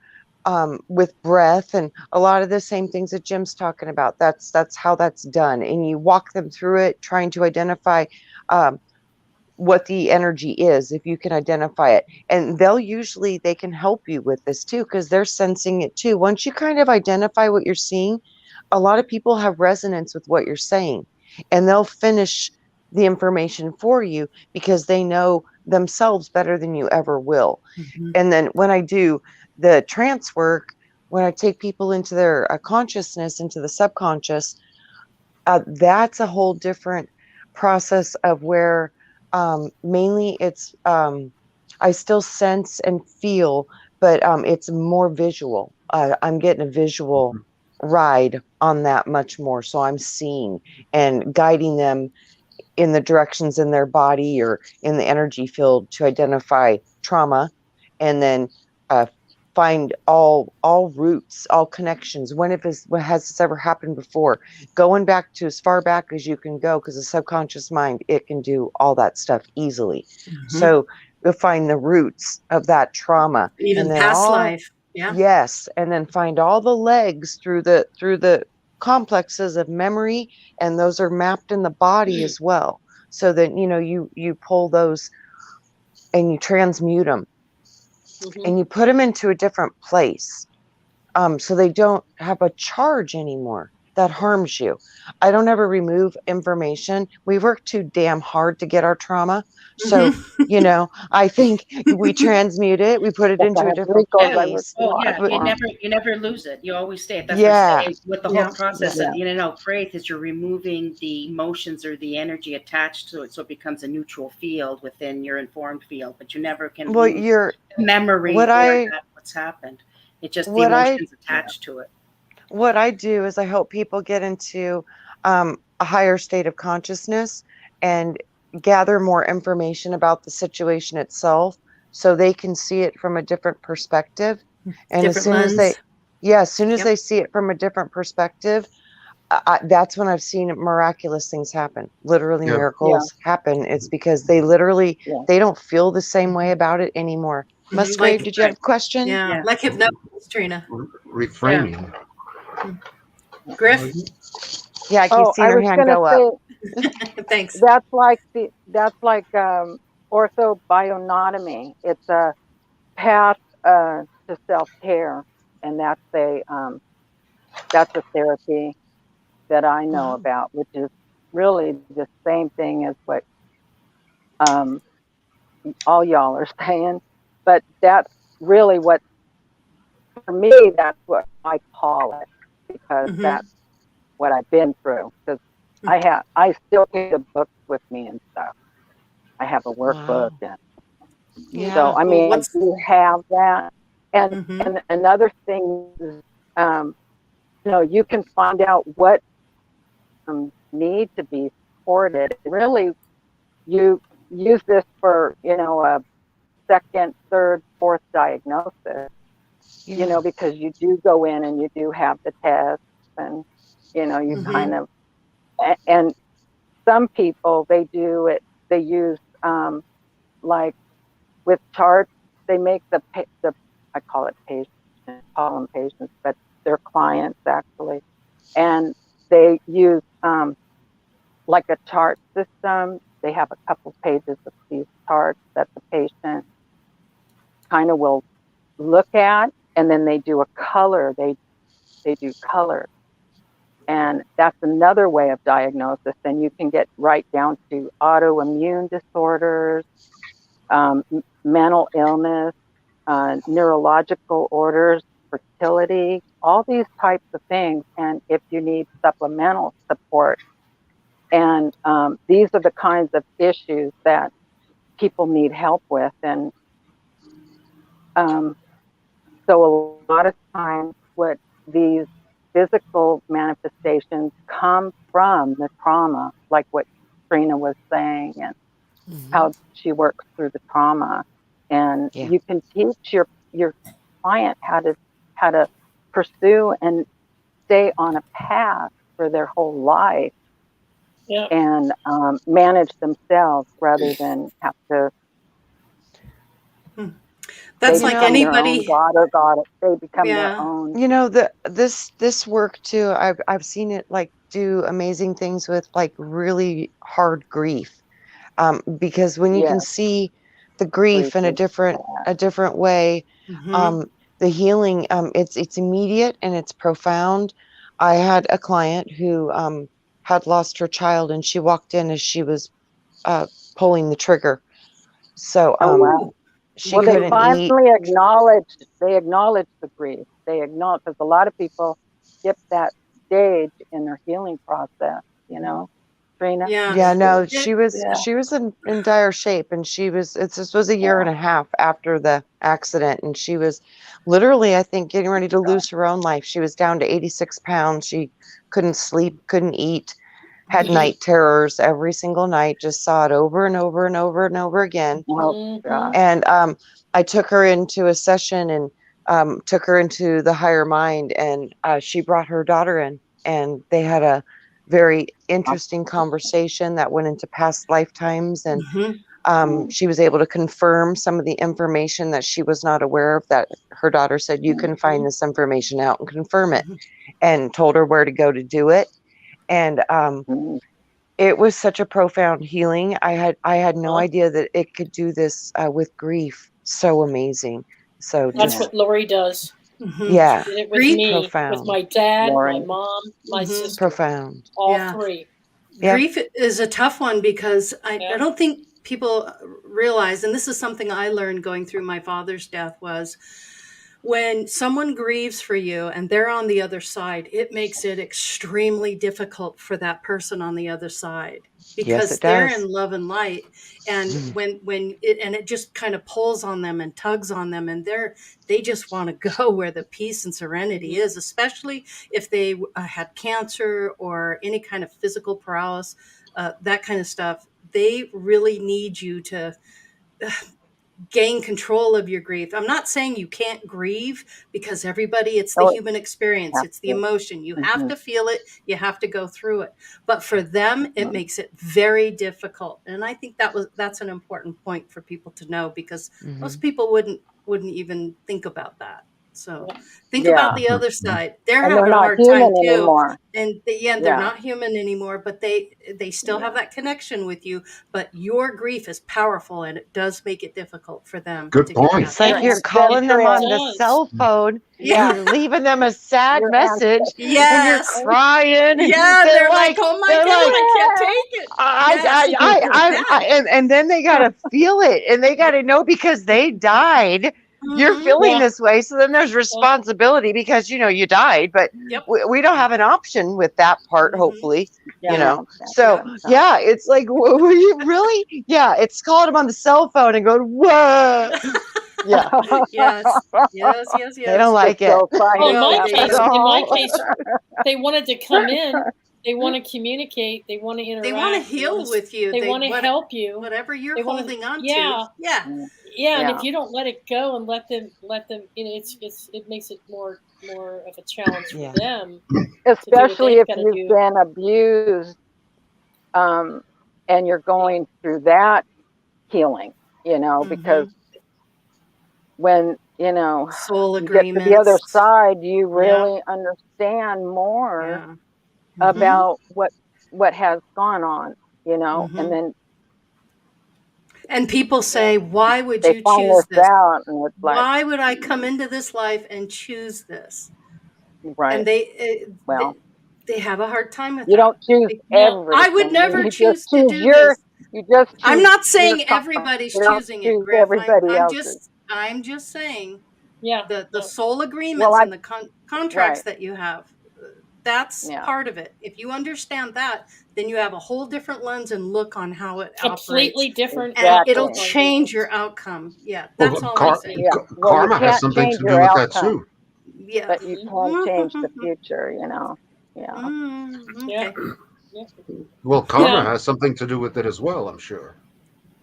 Speaker 5: with breath and a lot of the same things that Jim's talking about. That's how that's done. And you walk them through it, trying to identify what the energy is, if you can identify it. And they can help you with this too, because they're sensing it too. Once you kind of identify what you're seeing, a lot of people have resonance with what you're saying, and they'll finish the information for you because they know themselves better than you ever will. And then when I do the trance work, when I take people into their consciousness, into the subconscious, that's a whole different process of where mainly it's I still sense and feel, but it's more visual. I'm getting a visual ride on that much more. So I'm seeing and guiding them in the directions in their body or in the energy field to identify trauma, and then find all roots, all connections. What has this ever happened before? Going back to as far back as you can go, because the subconscious mind, it can do all that stuff easily. So you'll find the roots of that trauma,
Speaker 4: even
Speaker 5: and then
Speaker 4: past life. Yeah.
Speaker 5: Yes, and then find all the legs through the complexes of memory, and those are mapped in the body as well. So that you pull those and you transmute them, and you put them into a different place, so they don't have a charge anymore that harms you. I don't ever remove information. We work too damn hard to get our trauma. So, I think we transmute it, we put it into a different place.
Speaker 7: You never lose it. You always stay. That's what I'm saying with the whole process of, faith is you're removing the emotions or the energy attached to it, so it becomes a neutral field within your informed field, but you never can lose your memory what's happened. It's just the emotions attached to it.
Speaker 5: What I do is I help people get into a higher state of consciousness and gather more information about the situation itself, so they can see it from a different perspective. And as soon as they see it from a different perspective, that's when I've seen miraculous things happen. Literally miracles happen. It's because they literally they don't feel the same way about it anymore. Musgrave, did you have a question?
Speaker 4: Yeah, like hypnosis, Trina.
Speaker 6: Reframing.
Speaker 4: Griff?
Speaker 5: Yeah, I keep seeing her hand go up.
Speaker 4: Thanks.
Speaker 3: That's like orthobionotomy. It's a path to self-care, and that's a therapy that I know about, which is really the same thing as what all y'all are saying. But that's really what, for me, that's what I call it, because that's what I've been through. Because I still carry the books with me and stuff. I have a workbook, and so I mean, I do have that. And another thing is, you can find out what need to be supported. Really, you use this for a second, third, fourth diagnosis. Because you do go in and you do have the tests, and you kind of, and some people they use like with charts, they make the I call it patients, call them patients, but they're clients actually, and they use like a chart system. They have a couple pages of these charts that the patient kind of will look at, and then they do a color. They do colors, and that's another way of diagnosis. And you can get right down to autoimmune disorders, mental illness, neurological orders, fertility, all these types of things. And if you need supplemental support, and these are the kinds of issues that people need help with. And so a lot of times what these physical manifestations come from the trauma, like what Trina was saying, and how she works through the trauma. And you can teach your client how to pursue and stay on a path for their whole life, and manage themselves rather than have to
Speaker 4: That's like anybody.
Speaker 3: God or God. They become their
Speaker 4: Yeah.
Speaker 3: own.
Speaker 5: You know, this work too, I've seen it like do amazing things with like really hard grief. Because when you can
Speaker 3: Yes.
Speaker 5: see the grief in a different way,
Speaker 4: Mhm.
Speaker 5: the healing, it's immediate and it's profound. I had a client who had lost her child, and she walked in as she was pulling the trigger. So
Speaker 3: Oh wow.
Speaker 5: she
Speaker 3: Well, they
Speaker 5: couldn't eat.
Speaker 3: finally acknowledged. They acknowledged the grief. They acknowledge, because a lot of people skip that stage in their healing process. You know, Trina.
Speaker 4: Yeah.
Speaker 5: Yeah, no,
Speaker 4: It,
Speaker 5: she was in dire shape, and this was a year and a half after the accident, and she was literally, I think, getting ready to lose her own life. She was down to 86 pounds. She couldn't sleep, couldn't eat, had night terrors every single night, just saw it over and over and over and over again.
Speaker 3: Oh God.
Speaker 5: And I took her into a session and took her into the higher mind, and she brought her daughter in, and they had a very interesting conversation that went into past lifetimes, and she was able to confirm some of the information that she was not aware of, that her daughter said, you can find this information out and confirm it, and told her where to go to do it. And it was such a profound healing. I had no idea that it could do this with grief. So amazing. So
Speaker 2: That's what Lori does.
Speaker 5: Yeah.
Speaker 2: She did it with me,
Speaker 5: Profound.
Speaker 2: with my dad,
Speaker 3: Lori.
Speaker 2: my mom, my sister.
Speaker 5: Profound.
Speaker 2: All three.
Speaker 4: Grief is a tough one, because I don't think people realize, and this is something I learned going through my father's death, was when someone grieves for you and they're on the other side, it makes it extremely difficult for that person on the other side, because they're in love and light. And it just kind of pulls on them and tugs on them, and they just want to go where the peace and serenity is, especially if they had cancer or any kind of physical paralysis, that kind of stuff. They really need you to gain control of your grief. I'm not saying you can't grieve, because everybody, it's the human experience. It's the emotion. You have to feel it. You have to go through it. But for them, it makes it very difficult. And I think that's an important point for people to know, because most people wouldn't even think about that. So think about the other side. They're having a hard time too.
Speaker 3: Anymore.
Speaker 4: And they're not human anymore, but they still have that connection with you. But your grief is powerful, and it does make it difficult for them.
Speaker 6: Good point.
Speaker 5: It's like you're calling them on the cell phone.
Speaker 4: Yeah.
Speaker 5: You're leaving them a sad message.
Speaker 4: Yes.
Speaker 5: And you're crying.
Speaker 4: Yeah, they're like, oh my God, I can't take it.
Speaker 5: And then they got to feel it, and they got to know, because they died. You're feeling this way. So then there's responsibility, because, you died, but we don't have an option with that part, hopefully, So it's like, were you really? Yeah. It's calling them on the cell phone and going, whoa. Yeah.
Speaker 4: Yes.
Speaker 5: They don't like it.
Speaker 2: Well, in my case, they wanted to come in. They want to communicate. They want to interact.
Speaker 4: They want to heal with you.
Speaker 2: They want to help you.
Speaker 4: Whatever you're holding on to.
Speaker 2: Yeah. And if you don't let it go and let them, it makes it more of a challenge for them.
Speaker 3: Especially if you've been abused, and you're going through that healing, because when,
Speaker 4: soul
Speaker 3: you get to the other side, you really understand more about what has gone on, and then.
Speaker 4: And people say, why would you choose this?
Speaker 3: Out, and it's like,
Speaker 4: why would I come into this life and choose this?
Speaker 3: Right.
Speaker 4: And they have a hard time with
Speaker 3: you don't choose everything.
Speaker 4: I would never choose to do this.
Speaker 3: You just
Speaker 4: I'm not saying everybody's choosing it, Griff. I'm just saying the soul agreements and the contracts that you have. That's part of it. If you understand that, then you have a whole different lens and look on how it
Speaker 2: completely
Speaker 4: operates.
Speaker 2: different.
Speaker 4: And it'll change your outcome. Yeah, that's all I'm saying.
Speaker 6: Karma has something to do with that too.
Speaker 4: Yeah,
Speaker 3: but you can't change the future.
Speaker 4: Okay.
Speaker 6: Well, karma has something to do with it as well, I'm sure.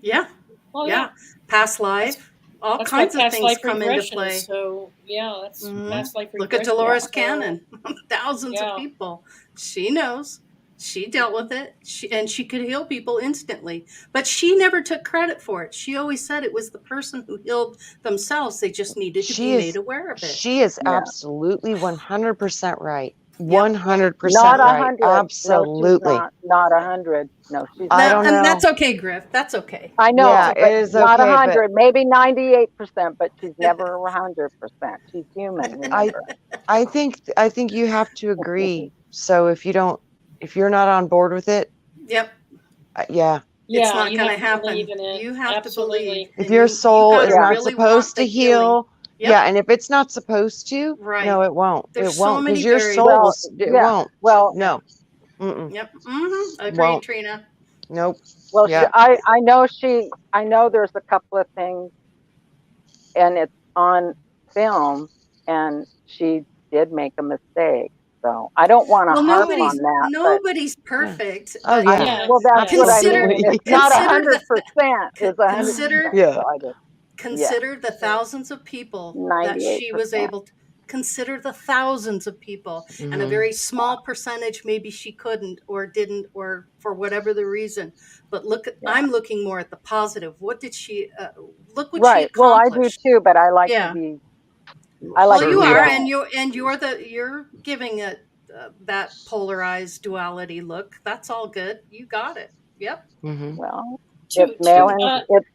Speaker 4: Yeah.
Speaker 2: Well, yeah.
Speaker 4: Past life. All kinds of things come into play.
Speaker 2: So that's past life regression.
Speaker 4: Look at Dolores Cannon. Thousands of people. She knows. She dealt with it, and she could heal people instantly. But she never took credit for it. She always said it was the person who healed themselves. They just needed to be made aware of it.
Speaker 5: She is
Speaker 3: Yeah.
Speaker 5: absolutely 100% right.
Speaker 4: Yep.
Speaker 5: 100%
Speaker 3: Not
Speaker 5: right.
Speaker 3: 100. No,
Speaker 5: Absolutely.
Speaker 3: she's not 100. No, she's
Speaker 5: I
Speaker 3: not.
Speaker 5: don't
Speaker 4: And
Speaker 5: know.
Speaker 4: that's okay, Griff. That's okay.
Speaker 3: I know,
Speaker 5: Yeah,
Speaker 3: but
Speaker 5: it is
Speaker 3: not
Speaker 5: okay, but
Speaker 3: 100. Maybe 98%, but she's never 100%. She's human. Remember.
Speaker 5: I think you have to agree. So if you're not on board with it,
Speaker 4: Yep.
Speaker 5: yeah.
Speaker 4: It's
Speaker 2: Yeah,
Speaker 4: not
Speaker 2: you
Speaker 4: going to
Speaker 2: have to
Speaker 4: happen.
Speaker 2: believe in it.
Speaker 4: You have to believe.
Speaker 2: Absolutely.
Speaker 5: If
Speaker 4: and
Speaker 5: your
Speaker 4: you
Speaker 5: soul
Speaker 4: gotta
Speaker 5: is not
Speaker 4: really want
Speaker 5: supposed to
Speaker 4: the healing.
Speaker 5: heal,
Speaker 4: Yep.
Speaker 5: yeah, and if it's not supposed to,
Speaker 4: Right.
Speaker 5: no, it won't.
Speaker 4: There's
Speaker 5: It
Speaker 4: so
Speaker 5: won't,
Speaker 4: many
Speaker 5: because your soul
Speaker 3: Well,
Speaker 5: it
Speaker 3: yeah.
Speaker 5: won't.
Speaker 3: Well,
Speaker 5: No. Mm-mm.
Speaker 4: Yep. Agreed,
Speaker 5: Won't.
Speaker 4: Trina.
Speaker 5: Nope.
Speaker 3: well,
Speaker 5: Yeah.
Speaker 3: I know there's a couple of things, and it's on film, and she did make a mistake. So I don't want to
Speaker 4: Well,
Speaker 3: harp on that, but
Speaker 4: nobody's perfect.
Speaker 5: Oh,
Speaker 4: But
Speaker 5: yeah.
Speaker 2: Yeah.
Speaker 3: well, that's what I
Speaker 4: Consider-
Speaker 3: mean. It's
Speaker 5: Absolutely.
Speaker 3: not
Speaker 4: consider the
Speaker 3: 100%. It's 100%.
Speaker 4: consider-
Speaker 5: Yeah.
Speaker 3: So I just,
Speaker 4: consider the thousands of people that she was
Speaker 3: 98%.
Speaker 4: able to consider the thousands of people, and a
Speaker 5: Mhm.
Speaker 4: very small percentage maybe she couldn't or didn't, or for whatever the reason. But I'm looking more at the positive. What did she look what she
Speaker 3: Right. Well, I do
Speaker 4: accomplished?
Speaker 3: too, but I like
Speaker 4: Yeah.
Speaker 3: to be. I like
Speaker 4: Well,
Speaker 3: to
Speaker 4: you
Speaker 3: be
Speaker 4: are,
Speaker 3: balanced.
Speaker 4: and you're giving it that polarized duality look. That's all good. You got it. Yep.
Speaker 5: Mhm.
Speaker 3: Well,
Speaker 2: To,
Speaker 3: it's male and it's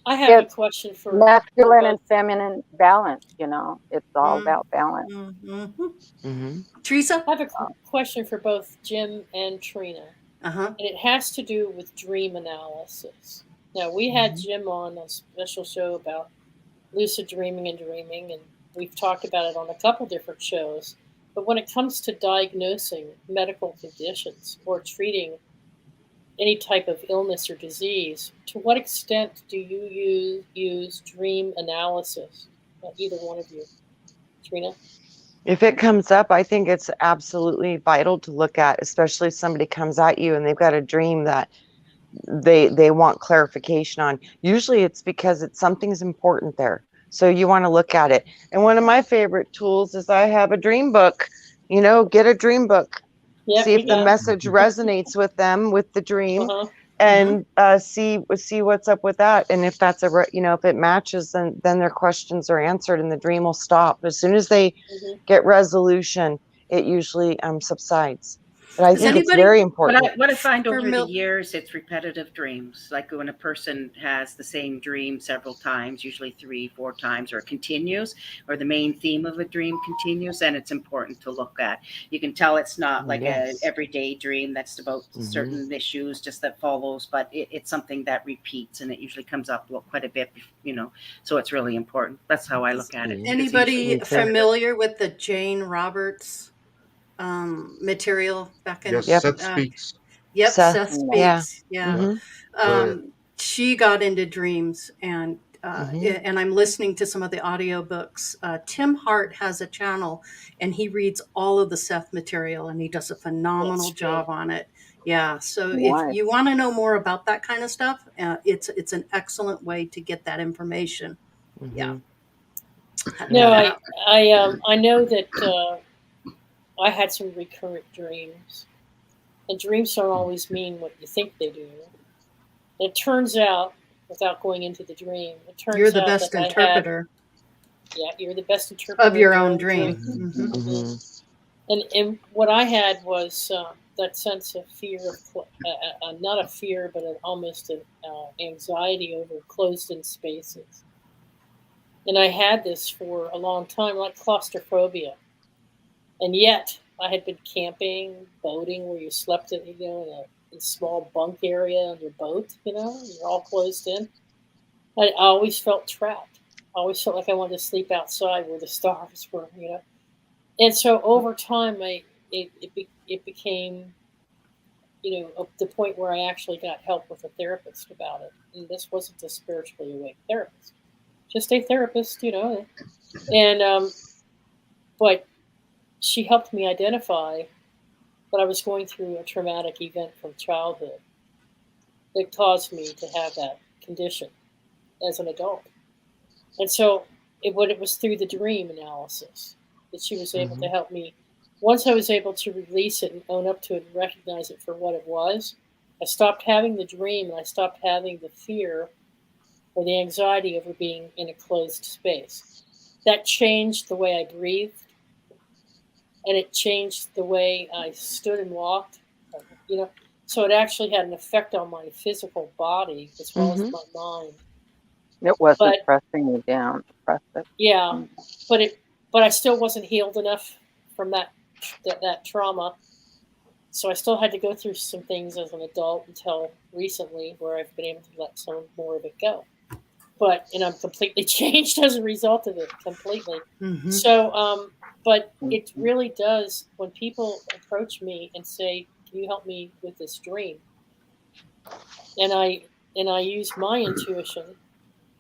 Speaker 2: I have a
Speaker 3: it's
Speaker 2: question for
Speaker 3: masculine
Speaker 2: both.
Speaker 3: and feminine balance. It's all
Speaker 4: Mm.
Speaker 3: about balance.
Speaker 4: Mm-hmm.
Speaker 5: Mhm.
Speaker 4: Teresa?
Speaker 2: I have a question for both Jim and Trina,
Speaker 4: Uh-huh.
Speaker 2: and it has to do with dream analysis. Now, we had Jim on a special show about lucid dreaming and dreaming, and we've talked about it on a couple different shows. But when it comes to diagnosing medical conditions or treating any type of illness or disease, to what extent do you use dream analysis? Either one of you. Trina?
Speaker 5: If it comes up, I think it's absolutely vital to look at, especially if somebody comes at you and they've got a dream that they want clarification on. Usually it's because something's important there. So you want to look at it. And one of my favorite tools is I have a dream book. Get a dream book.
Speaker 2: Yep,
Speaker 5: See if the message resonates with them, with the dream, and see what's up with that. And if that's if it matches, then their questions are answered and the dream will stop. As soon as they get resolution, it usually subsides. But I think it's very important.
Speaker 7: What I find over the years, it's repetitive dreams. Like when a person has the same dream several times, usually 3-4 times, or it continues, or the main theme of a dream continues, then it's important to look at. You can tell it's not like an everyday dream that's about certain issues just that follows, but it's something that repeats, and it usually comes up quite a bit, so it's really important. That's how I look at it.
Speaker 4: Anybody familiar with the Jane Roberts material back in
Speaker 6: Seth Speaks.
Speaker 4: Yep, Seth Speaks.
Speaker 5: Yeah.
Speaker 4: She got into dreams, and I'm listening to some of the audiobooks. Tim Hart has a channel, and he reads all of the Seth material, and he does a phenomenal job on it. Yeah, so if you want to know more about that kind of stuff, it's an excellent way to get that information. Yeah.
Speaker 2: No, I know that I had some recurrent dreams, and dreams don't always mean what you think they do. And it turns out, without going into the dream, it turns out
Speaker 4: you're the best interpreter.
Speaker 2: You're the best interpreter
Speaker 4: of your own dream.
Speaker 2: And what I had was that sense of fear, not a fear, but almost an anxiety over closed-in spaces. And I had this for a long time, like claustrophobia. And yet, I had been camping, boating, where you slept in a small bunk area on your boat, you're all closed in. I always felt trapped. I always felt like I wanted to sleep outside where the stars were, And so over time, it became, the point where I actually got help with a therapist about it. And this wasn't a spiritually awake therapist, just a therapist, And, but she helped me identify that I was going through a traumatic event from childhood that caused me to have that condition as an adult. And so it was through the dream analysis that she was able to help me once I was able to release it and own up to it and recognize it for what it was, I stopped having the dream and I stopped having the fear or the anxiety over being in a closed space. That changed the way I breathed, and it changed the way I stood and walked. So it actually had an effect on my physical body as well as my mind.
Speaker 3: It wasn't pressing you down.
Speaker 2: Yeah, but I still wasn't healed enough from that trauma. So I still had to go through some things as an adult until recently, where I've been able to let some more of it go. And I'm completely changed as a result of it, completely.
Speaker 4: Mm-hmm.
Speaker 2: So, but it really does, when people approach me and say, "Can you help me with this dream?" And I use my intuition.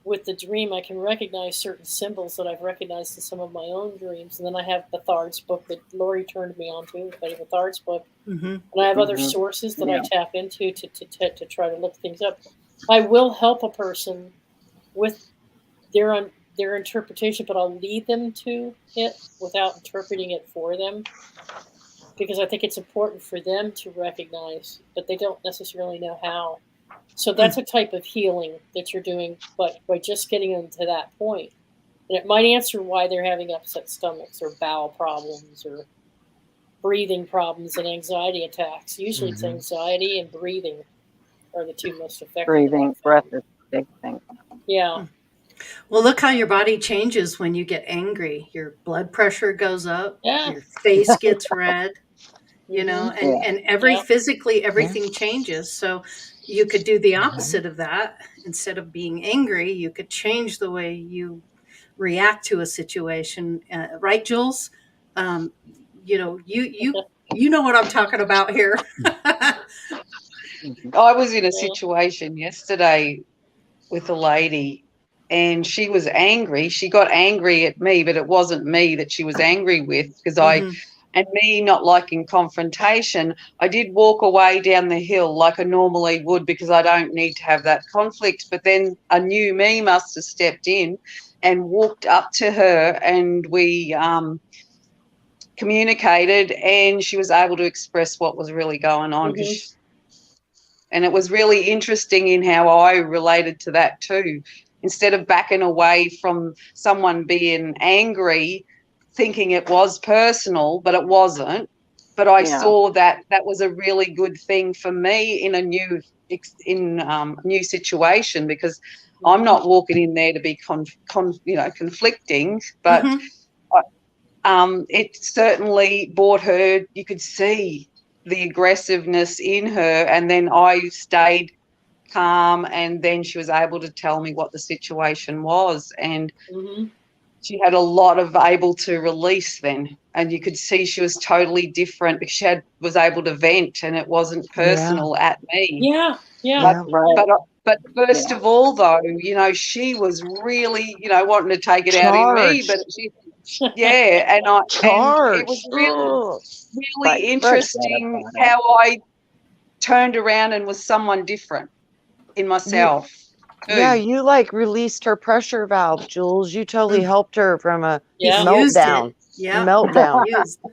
Speaker 2: With the dream, I can recognize certain symbols that I've recognized in some of my own dreams. And then I have Bethard's book that Lori turned me on to, Betty Bethard's book.
Speaker 4: Mm-hmm.
Speaker 2: And I have other sources that I tap into to try to look things up. I will help a person with their interpretation, but I'll lead them to it without interpreting it for them. Because I think it's important for them to recognize, but they don't necessarily know how. So that's a type of healing that you're doing, but by just getting them to that point. And it might answer why they're having upset stomachs or bowel problems or breathing problems and anxiety attacks. Usually it's anxiety and breathing are the two most effective.
Speaker 3: Breathing, breath is a big thing.
Speaker 2: Yeah.
Speaker 4: Well, look how your body changes when you get angry. Your blood pressure goes up.
Speaker 2: Yeah.
Speaker 4: Your face gets red. And physically everything changes. So you could do the opposite of that. Instead of being angry, you could change the way you react to a situation. Right, Jules? You know what I'm talking about here.
Speaker 9: I was in a situation yesterday with a lady, and she was angry. She got angry at me, but it wasn't me that she was angry with, because and me not liking confrontation, I did walk away down the hill like I normally would, because I don't need to have that conflict. But then a new me must have stepped in and walked up to her, and we communicated, and she was able to express what was really going on. And it was really interesting in how I related to that too. Instead of backing away from someone being angry, thinking it was personal, but it wasn't. But I saw that was a really good thing for me in a new situation, because I'm not walking in there to be conflicting, but it certainly brought her. You could see the aggressiveness in her, and then I stayed calm, and then she was able to tell me what the situation was, and she had a lot of able to release then, and you could see she was totally different because she was able to vent, and it wasn't personal at me. But first of all, though, she was really, wanting to take it out in me, but she, and it was really interesting how I turned around and was someone different in myself.
Speaker 5: Yeah, you released her pressure valve, Jules. You totally helped her from a meltdown.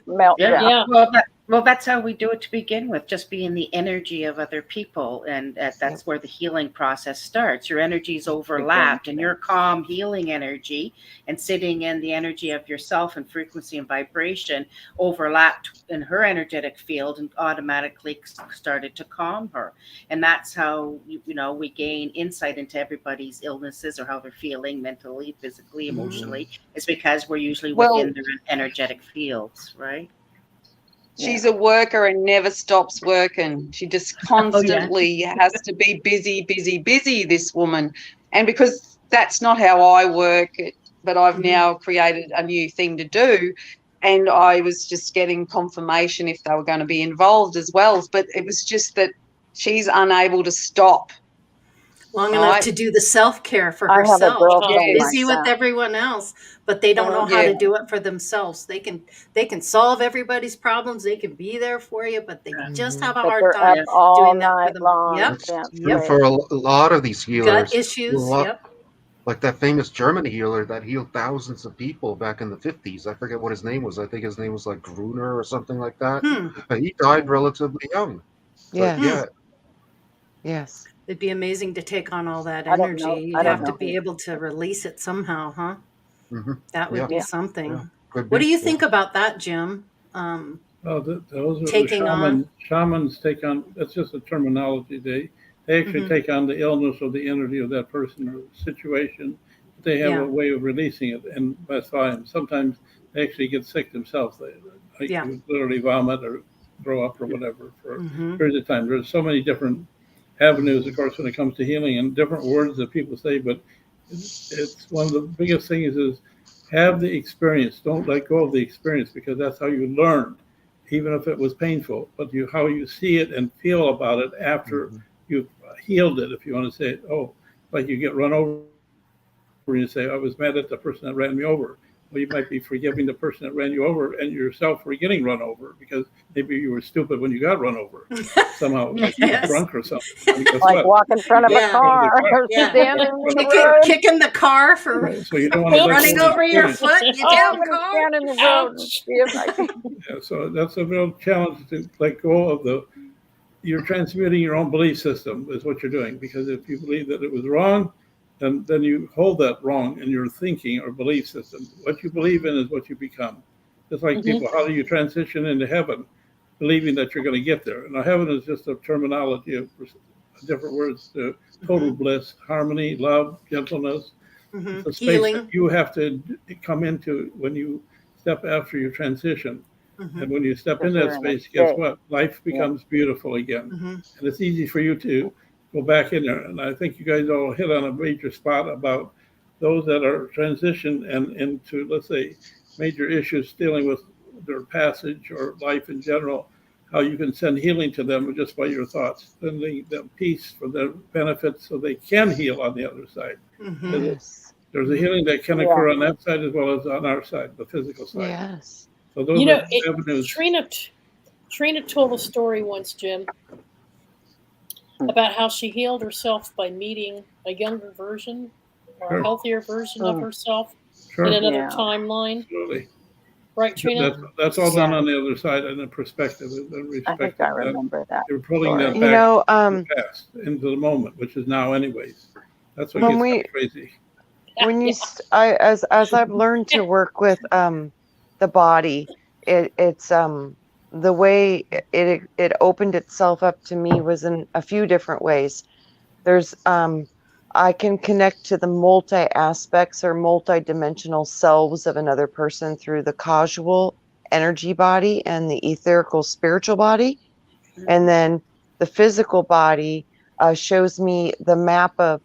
Speaker 3: Meltdown.
Speaker 7: Well, that's how we do it to begin with, just be in the energy of other people. And that's where the healing process starts. Your energies overlapped, and your calm healing energy and sitting in the energy of yourself and frequency and vibration overlapped in her energetic field and automatically started to calm her. And that's how, we gain insight into everybody's illnesses or how they're feeling mentally, physically, emotionally. It's because we're usually within their energetic fields, right?
Speaker 9: She's a worker and never stops working. She just constantly has to be busy, busy, busy, this woman. And because that's not how I work, but I've now created a new thing to do. And I was just getting confirmation if they were going to be involved as well. But it was just that she's unable to stop
Speaker 4: long enough to do the self-care for herself. She's busy with everyone else, but they don't know how to do it for themselves. They can solve everybody's problems. They can be there for you, but they just have a hard time doing that for them.
Speaker 6: For a lot of these healers,
Speaker 4: gut issues.
Speaker 6: Like that famous German healer that healed thousands of people back in the 50s. I forget what his name was. I think his name was like Gruner or something like that. He died relatively young. But
Speaker 5: Yes.
Speaker 6: yeah.
Speaker 5: Yes.
Speaker 4: It'd be amazing to take on all that
Speaker 3: I don't know.
Speaker 4: energy.
Speaker 3: I
Speaker 4: You'd
Speaker 3: don't
Speaker 4: have to
Speaker 3: know.
Speaker 4: be able to release it somehow, huh? That would
Speaker 6: Yeah.
Speaker 4: be
Speaker 3: Yeah.
Speaker 4: something.
Speaker 6: Yeah. Could
Speaker 4: What
Speaker 6: be.
Speaker 4: do you
Speaker 6: Yeah.
Speaker 4: think about that, Jim?
Speaker 10: Oh, those are the
Speaker 4: Taking on.
Speaker 10: shamans take on. That's just a terminology. They actually take on the illness or the energy of that person or situation. They have
Speaker 4: Yeah.
Speaker 10: a way of releasing it, and that's fine. Sometimes they actually get sick themselves. They
Speaker 4: Yeah.
Speaker 10: literally vomit or throw up or whatever for
Speaker 4: Mhm.
Speaker 10: periods of time. There's so many different avenues, of course, when it comes to healing, and different words that people say. But it's one of the biggest things is have the experience. Don't let go of the experience, because that's how you learn, even if it was painful. But how you see it and feel about it after you've healed it, if you want to say it. Oh, like you get run over and you say, I was mad at the person that ran me over. Well, you might be forgiving the person that ran you over and yourself for getting run over, because maybe you were stupid when you got run over somehow, like you were
Speaker 4: Yes.
Speaker 10: drunk or something. And guess
Speaker 3: Like
Speaker 10: what?
Speaker 3: walk in front of a
Speaker 4: Yeah.
Speaker 3: car or
Speaker 4: Yeah.
Speaker 3: standing in the road.
Speaker 4: Kicking the car for
Speaker 10: So you don't want to let
Speaker 4: running
Speaker 10: go of the
Speaker 4: over your
Speaker 10: experience.
Speaker 4: foot, you
Speaker 3: Oh,
Speaker 4: damn
Speaker 3: I'm going to
Speaker 4: car.
Speaker 3: stand in the road and see if I can.
Speaker 10: Yeah, so that's a real challenge to let go of you're transmuting your own belief system is what you're doing. Because if you believe that it was wrong, then you hold that wrong in your thinking or belief system. What you believe in is what you become. Just like people, how do you transition into heaven? Believing that you're going to get there. Now, heaven is just a terminology of different words to total bliss, harmony, love, gentleness. It's a space
Speaker 4: Healing.
Speaker 10: that you have to come into when you step after your transition. And when you step in that space, guess what? Life becomes beautiful again. And it's easy for you to go back in there. And I think you guys all hit on a major spot about those that are transitioned and into, let's say, major issues dealing with their passage or life in general, how you can send healing to them just by your thoughts, sending them peace for their benefits so they can heal on the other side.
Speaker 5: Yes.
Speaker 10: There's a healing that can occur on that side as well as on our side, the physical side.
Speaker 5: Yes.
Speaker 10: So those are avenues.
Speaker 2: Trina told a story once, Jim, about how she healed herself by meeting a younger version or a healthier version of herself in another timeline.
Speaker 10: Absolutely.
Speaker 2: Right, Trina?
Speaker 10: That's all done on the other side in a perspective and respect.
Speaker 3: I think I remember that.
Speaker 10: You're pulling that back to the past, into the moment, which is now anyways. That's what gets kind of crazy.
Speaker 5: When as I've learned to work with the body, it's the way it opened itself up to me was in a few different ways. There's I can connect to the multi aspects or multi-dimensional selves of another person through the causal energy body and the etherical spiritual body. And then the physical body shows me the map of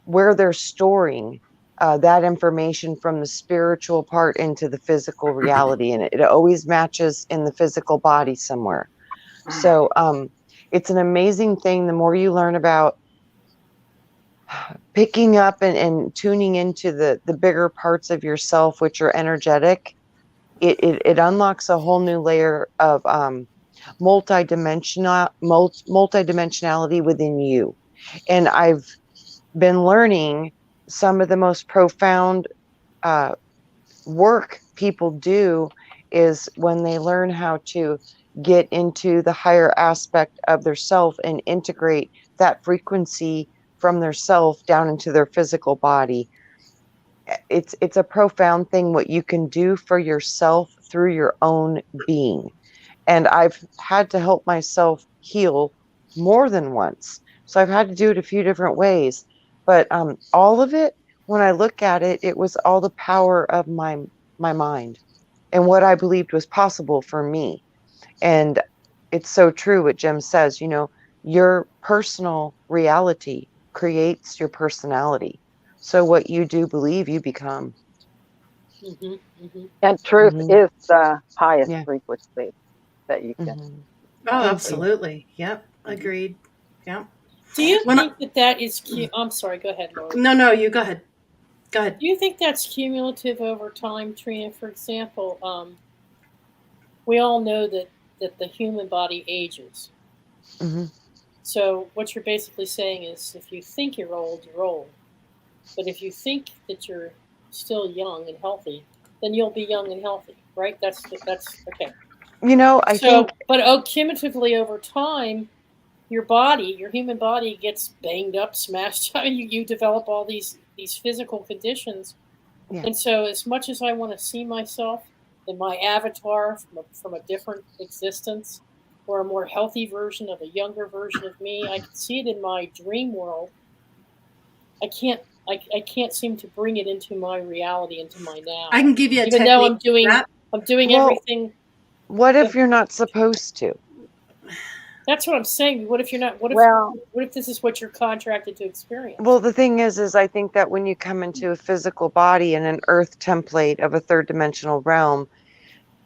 Speaker 5: where they're storing that information from the spiritual part into the physical reality. And it always matches in the physical body somewhere. So it's an amazing thing. The more you learn about picking up and tuning into the bigger parts of yourself, which are energetic, it unlocks a whole new layer of multidimensionality within you. And I've been learning some of the most profound work people do is when they learn how to get into the higher aspect of their self and integrate that frequency from their self down into their physical body. It's a profound thing what you can do for yourself through your own being. And I've had to help myself heal more than once. So I've had to do it a few different ways. But all of it, when I look at it, it was all the power of my mind and what I believed was possible for me. And it's so true what Jim says, your personal reality creates your personality. So what you do believe, you become.
Speaker 3: And truth is the highest frequency that you can.
Speaker 4: Oh, absolutely. Yep. Agreed. Yep.
Speaker 2: Do you think that is I'm sorry, go ahead, Lori.
Speaker 4: No, you go ahead. Go ahead.
Speaker 2: Do you think that's cumulative over time, Trina? For example, we all know that the human body ages. So what you're basically saying is if you think you're old, you're old. But if you think that you're still young and healthy, then you'll be young and healthy, right? That's okay.
Speaker 5: I think.
Speaker 2: But cumulatively over time, your body, your human body, gets banged up, smashed. You develop all these physical conditions, and so as much as I want to see myself in my avatar from a different existence, or a more healthy version of a younger version of me, I can see it in my dream world. I can't seem to bring it into my reality, into my now.
Speaker 4: I can give you a
Speaker 2: even
Speaker 4: technique.
Speaker 2: though I'm doing everything.
Speaker 5: What if you're not supposed to?
Speaker 2: That's what I'm saying. What if you're not? What if this is what you're contracted to experience?
Speaker 5: Well, the thing is I think that when you come into a physical body in an earth template of a third dimensional realm,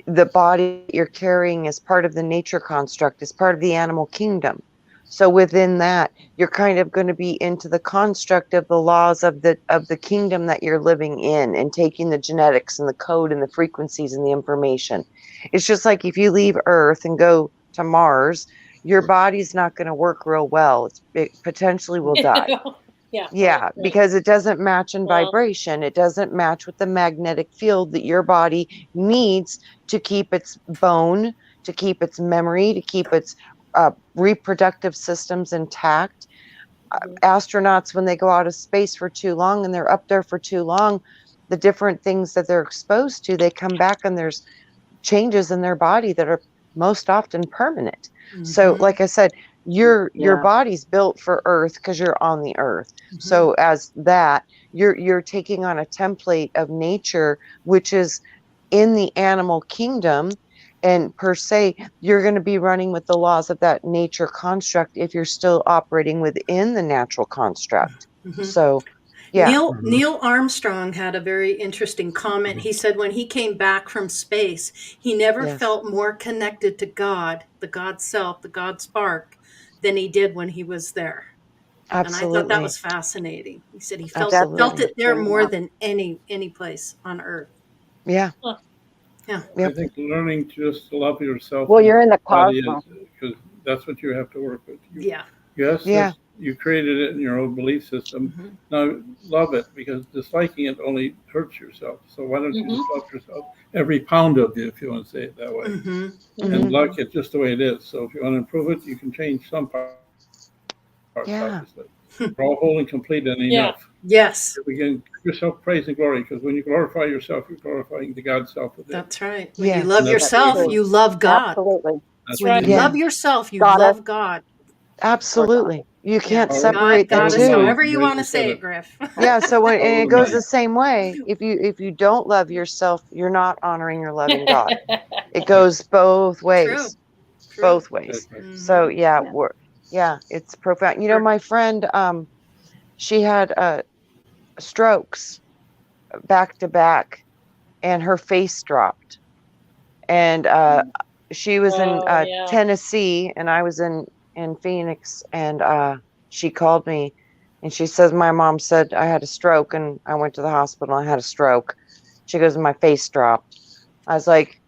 Speaker 5: the body you're carrying is part of the nature construct, is part of the animal kingdom. So within that, you're kind of going to be into the construct of the laws of the kingdom that you're living in, and taking the genetics and the code and the frequencies and the information. It's just like if you leave Earth and go to Mars, your body's not going to work real well. It potentially will die. Yeah, right. Because it doesn't match in vibration. It doesn't match with the magnetic field that your body needs to keep its bone, to keep its memory, to keep its reproductive systems intact. Astronauts, when they go out of space for too long and they're up there for too long, the different things that they're exposed to, they come back and there's changes in their body that are most often permanent. So like I said, your body's built for Earth because you're on the Earth. So as that, you're taking on a template of nature, which is in the animal kingdom, and per se, you're going to be running with the laws of that nature construct if you're still operating within the natural construct. So
Speaker 4: Neil Armstrong had a very interesting comment. He said when he came back from space, he never felt more connected to God, the God self, the God spark, than he did when he was there.
Speaker 5: Absolutely.
Speaker 4: And I thought that was fascinating. He said he felt it there more than any place on Earth.
Speaker 5: Yeah.
Speaker 4: Yeah.
Speaker 10: I think learning just to love yourself.
Speaker 3: Well, you're in the cosmos.
Speaker 10: Because that's what you have to work with.
Speaker 4: Yes.
Speaker 10: You created it in your own belief system. Now love it, because disliking it only hurts yourself. So why don't you just love yourself, every pound of you, if you want to say it that way, and like it just the way it is. So if you want to improve it, you can change some parts. Obviously, we're all whole and complete and enough.
Speaker 4: Yes.
Speaker 10: If we can give yourself praise and glory, because when you glorify yourself, you're glorifying the God self within.
Speaker 4: That's right. When you love yourself, you love God.
Speaker 3: Absolutely.
Speaker 10: That's
Speaker 4: when you love yourself, you love God.
Speaker 5: Absolutely. You can't separate
Speaker 4: God,
Speaker 5: the two.
Speaker 4: however you want to say it, Griff.
Speaker 5: So and it goes the same way. If you don't love yourself, you're not honoring or loving God. It goes both ways.
Speaker 4: True.
Speaker 5: Both ways. So it's profound. My friend, she had strokes back to back, and her face dropped. And she was in Tennessee, and I was in Phoenix, and she called me, and she says, my mom said I had a stroke, and I went to the hospital and I had a stroke. She goes, my face dropped. I was like,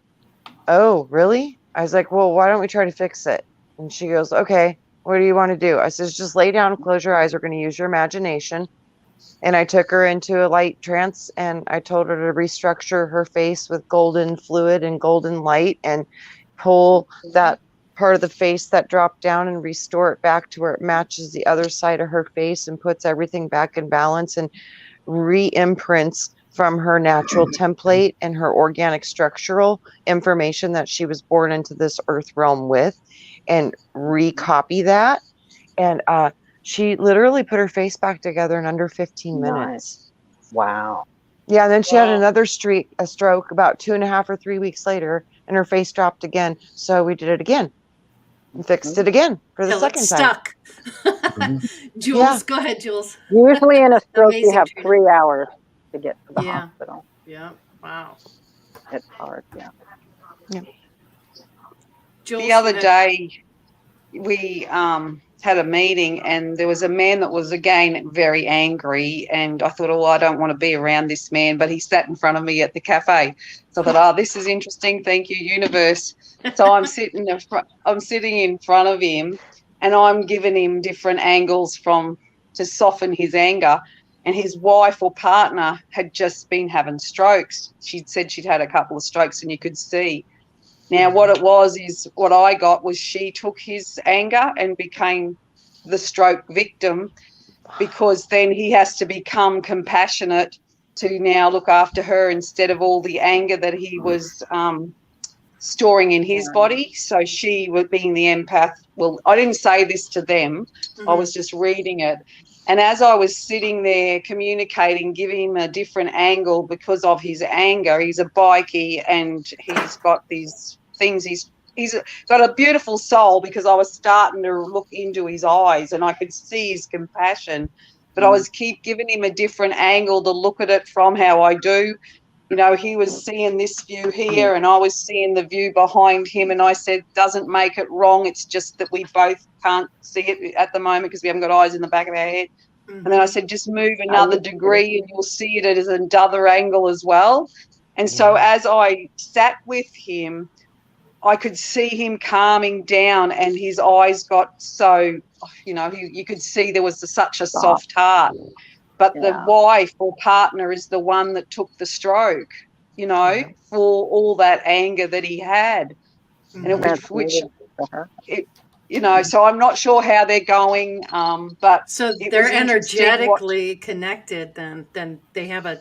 Speaker 5: oh, really? I was like, well, why don't we try to fix it? And she goes, okay, what do you want to do? I says, just lay down and close your eyes. We're going to use your imagination. And I took her into a light trance, and I told her to restructure her face with golden fluid and golden light, and pull that part of the face that dropped down and restore it back to where it matches the other side of her face, and puts everything back in balance, and re-imprints from her natural template and her organic structural information that she was born into this earth realm with, and recopy that. And she literally put her face back together in under 15 minutes.
Speaker 3: Wow.
Speaker 5: Yeah, and then she had another a stroke about 2.5 or 3 weeks later, and her face dropped again. So we did it again and fixed it again for the second time.
Speaker 4: Jules, go ahead, Jules.
Speaker 3: Usually in a stroke, you have 3 hours to get to the hospital.
Speaker 4: Yeah. Wow.
Speaker 3: It's hard. Yeah.
Speaker 4: Jules,
Speaker 9: the other day, we had a meeting, and there was a man that was, again, very angry, and I thought, I don't want to be around this man, but he sat in front of me at the cafe. So I thought, this is interesting. Thank you, universe. So I'm sitting in front of him, and I'm giving him different angles to soften his anger. and his wife or partner had just been having strokes. She'd said she'd had a couple of strokes, and you could see. Now, what it was is what I got was she took his anger and became the stroke victim, because then he has to become compassionate to now look after her instead of all the anger that he was storing in his body. So she, being the empath, well, I didn't say this to them. I was just reading it. And as I was sitting there communicating, giving him a different angle because of his anger, he's a bikie and he's got these things. He's got a beautiful soul, because I was starting to look into his eyes and I could see his compassion, but I was keep giving him a different angle to look at it from how I do. You know, he was seeing this view here and I was seeing the view behind him, and I said, doesn't make it wrong. It's just that we both can't see it at the moment because we haven't got eyes in the back of our head. And then I said, just move another degree and you'll see it as another angle as well. And so as I sat with him, I could see him calming down, and his eyes got so, you know, you could see there was such a soft heart. But the wife or partner is the one that took the stroke, you know, for all that anger that he had. And it was, you know, so I'm not sure how they're going, but
Speaker 4: so they're energetically connected. Then they have a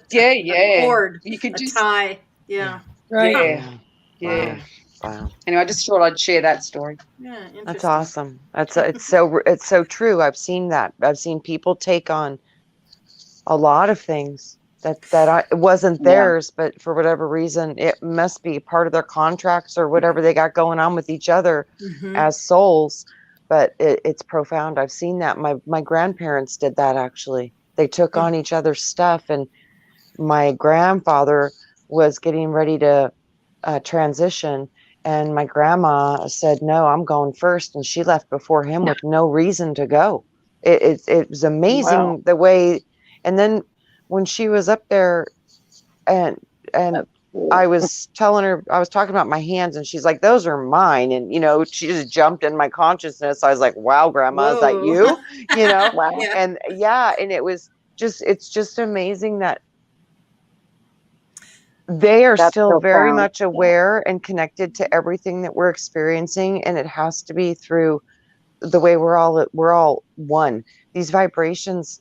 Speaker 4: cord,
Speaker 9: you could
Speaker 4: a tie,
Speaker 2: right,
Speaker 9: yeah. Wow. Anyway, I just thought I'd share that story.
Speaker 4: Yeah,
Speaker 5: that's awesome. It's so true. I've seen that. I've seen people take on a lot of things that it wasn't theirs, but for whatever reason, it must be part of their contracts or whatever they got going on with each other as souls. But it's profound. I've seen that. My grandparents did that, actually. They took on each other's stuff, and my grandfather was getting ready to transition, and my grandma said, no, I'm going first, and she left before him with no reason to go. It was amazing the way. And then when she was up there, and I was telling her, I was talking about my hands, and she's like, those are mine. And, you know, she just jumped in my consciousness. I was like, wow, Grandma, is that you? You know? And and it was just, it's just amazing that they are still very much aware and connected to everything that we're experiencing. And it has to be through the way we're all one. These vibrations,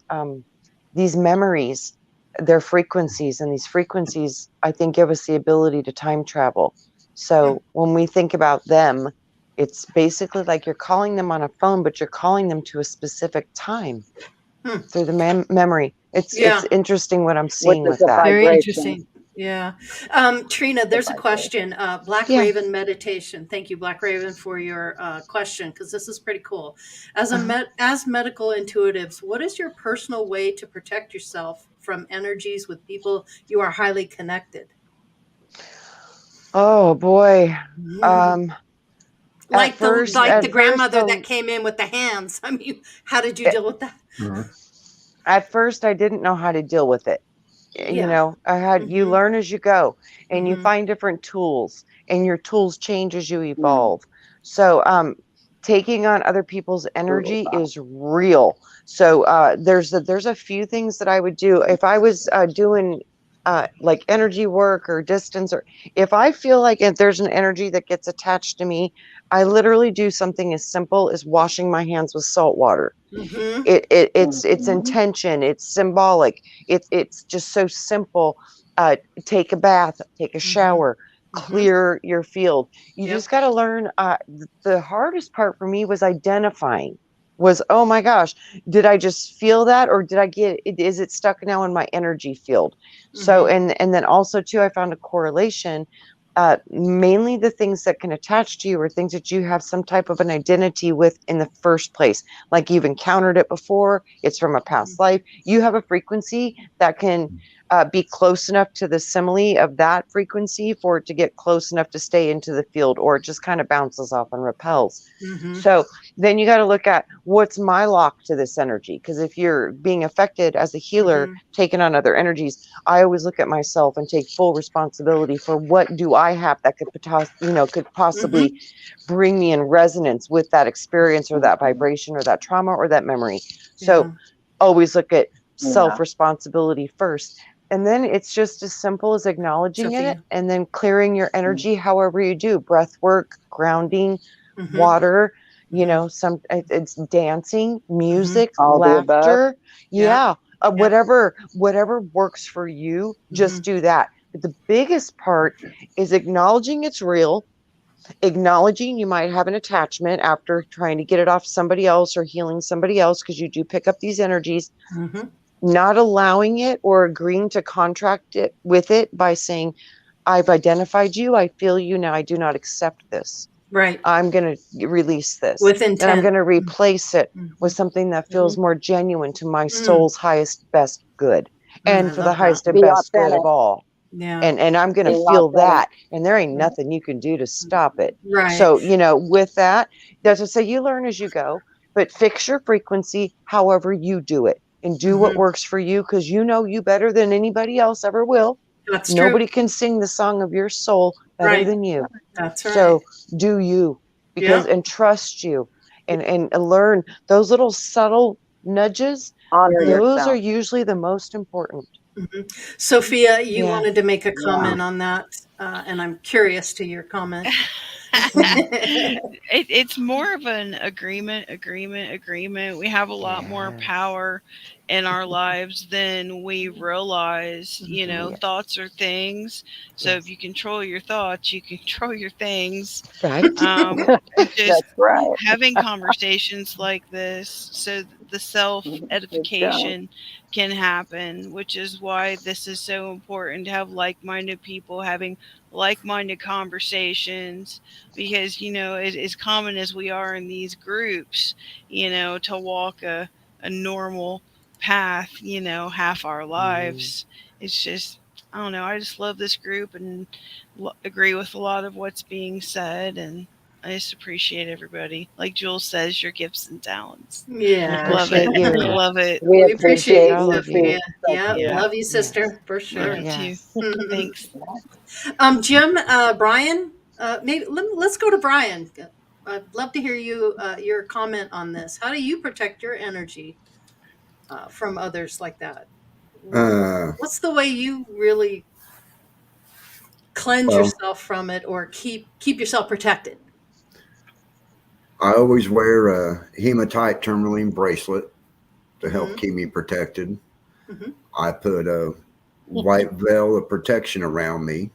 Speaker 5: these memories, their frequencies, and these frequencies, I think, give us the ability to time travel. So when we think about them, it's basically like you're calling them on a phone, but you're calling them to a specific time through the memory. It's interesting what I'm seeing with that.
Speaker 4: Very interesting. Yeah. Trina, there's a question. Black Raven meditation. Thank you, Black Raven, for your question, because this is pretty cool. As as medical intuitives, what is your personal way to protect yourself from energies with people you are highly connected?
Speaker 5: Oh boy.
Speaker 4: Like the grandmother that came in with the hands. I mean, how did you deal with that?
Speaker 5: At first, I didn't know how to deal with it. You know, I had you learn as you go, and you find different tools, and your tools change as you evolve. So taking on other people's energy is real. So there's a few things that I would do if I was doing like energy work or distance, or if I feel like if there's an energy that gets attached to me, I literally do something as simple as washing my hands with salt water. It's intention, it's symbolic, it's just so simple. Take a bath, take a shower, clear your field. You just got to learn. The hardest part for me was identifying. Oh my gosh, did I just feel that, or did I get it? Is it stuck now in my energy field? So and then also too, I found a correlation. Mainly the things that can attach to you are things that you have some type of an identity with in the first place. Like you've encountered it before, it's from a past life. You have a frequency that can be close enough to the simile of that frequency for it to get close enough to stay into the field, or it just kind of bounces off and repels. So then you got to look at what's my lock to this energy. Because if you're being affected as a healer, taking on other energies, I always look at myself and take full responsibility for what do I have that could possibly bring me in resonance with that experience or that vibration or that trauma or that memory. So always look at, self-responsibility first. And then it's just as simple as acknowledging it and then clearing your energy however you do. Breath work, grounding, water, you know, it's dancing, music, laughter. Whatever works for you, just do that. But the biggest part is acknowledging it's real, acknowledging you might have an attachment after trying to get it off somebody else or healing somebody else, because you do pick up these energies. Not allowing it or agreeing to contract it with it by saying, I've identified you, I feel you, now I do not accept this.
Speaker 4: Right.
Speaker 5: I'm going to release this.
Speaker 4: With intent.
Speaker 5: And I'm going to replace it with something that feels more genuine to my soul's highest, best good. And for the highest and best good of all.
Speaker 4: Yeah.
Speaker 5: And I'm going to feel that. And there ain't nothing you can do to stop it.
Speaker 4: Right.
Speaker 5: So, you know, with that, that's to say you learn as you go, but fix your frequency however you do it. And do what works for you, because you know you better than anybody else ever will.
Speaker 4: That's
Speaker 5: Nobody
Speaker 4: true.
Speaker 5: can sing the song of your soul better than you.
Speaker 4: That's right.
Speaker 5: So do you, because and trust you, and learn those little subtle nudges. Those are usually the most important.
Speaker 4: Sophia, you wanted to make a comment on that, and I'm curious to your comment.
Speaker 8: It's more of an agreement. We have a lot more power in our lives than we realize. You know, thoughts are things. So if you control your thoughts, you control your things.
Speaker 5: Right.
Speaker 8: Just having conversations like this, so the self edification can happen, which is why this is so important to have like-minded people having like-minded conversations, because, you know, as common as we are in these groups, you know, to walk a normal path, you know, half our lives, it's just, I don't know, I just love this group and agree with a lot of what's being said, and I just appreciate everybody. Like Jules says, your gifts and talents.
Speaker 4: Yeah.
Speaker 8: Love it.
Speaker 5: You.
Speaker 8: Love it.
Speaker 4: We appreciate
Speaker 5: all
Speaker 4: you,
Speaker 5: of you.
Speaker 4: Sophia. Yeah, love you, sister, for sure.
Speaker 8: Love you
Speaker 5: Yes.
Speaker 8: too. Thanks.
Speaker 4: Jim, Brian, maybe let's go to Brian. I'd love to hear your comment on this. How do you protect your energy from others like that? What's the way you really cleanse yourself from it, or keep yourself protected?
Speaker 11: I always wear a hematite tourmaline bracelet to help keep me protected. I put a white veil of protection around me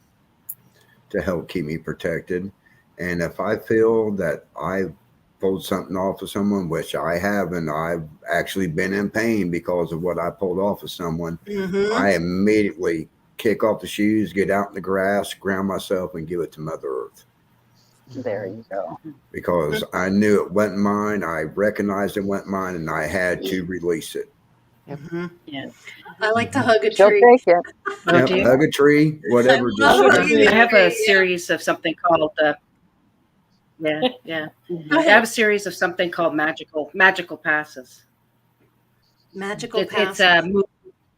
Speaker 11: to help keep me protected. And if I feel that I've pulled something off of someone, which I haven't, I've actually been in pain because of what I pulled off of someone, I immediately kick off the shoes, get out in the grass, ground myself, and give it to Mother Earth.
Speaker 3: There you go.
Speaker 11: Because I knew it wasn't mine. I recognized it wasn't mine, and I had to release it.
Speaker 2: Yeah.
Speaker 4: I like to hug a
Speaker 3: She'll
Speaker 4: tree.
Speaker 3: take it.
Speaker 11: Hug a tree, whatever.
Speaker 7: I have a series of something called I have a series of something called magical passes.
Speaker 4: Magical
Speaker 7: It's
Speaker 4: passes.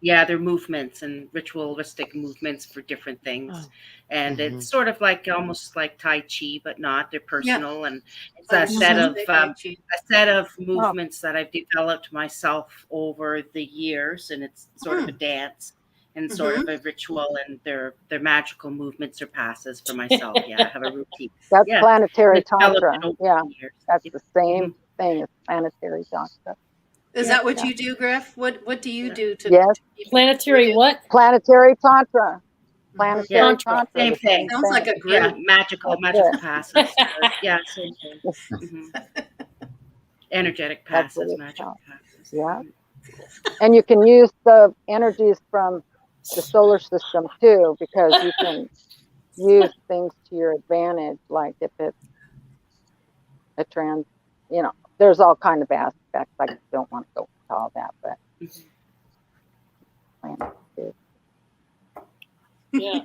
Speaker 7: they're movements and ritualistic movements for different things. And it's sort of like almost like Tai Chi, but not. They're personal, and it's a set of movements that I've developed myself over the years, and it's sort of a dance and sort of a ritual, and they're magical movements or passes for myself. I have a routine.
Speaker 3: That's planetary
Speaker 7: Developed
Speaker 3: tantra.
Speaker 7: it over
Speaker 3: Yeah,
Speaker 7: the years.
Speaker 3: that's the same thing as planetary tantra.
Speaker 4: Is that what you do, Griff? What do you do to?
Speaker 3: Yes.
Speaker 2: Planetary what?
Speaker 3: Planetary tantra. Planetary tantra.
Speaker 7: Same thing.
Speaker 4: Sounds like a group.
Speaker 7: Magical passes. Same thing. Energetic passes, magical passes.
Speaker 3: Yeah. And you can use the energies from the solar system too, because you can use things to your advantage, like if it's a trans, there's all kind of aspects. I don't want to go into all that, but
Speaker 2: yeah.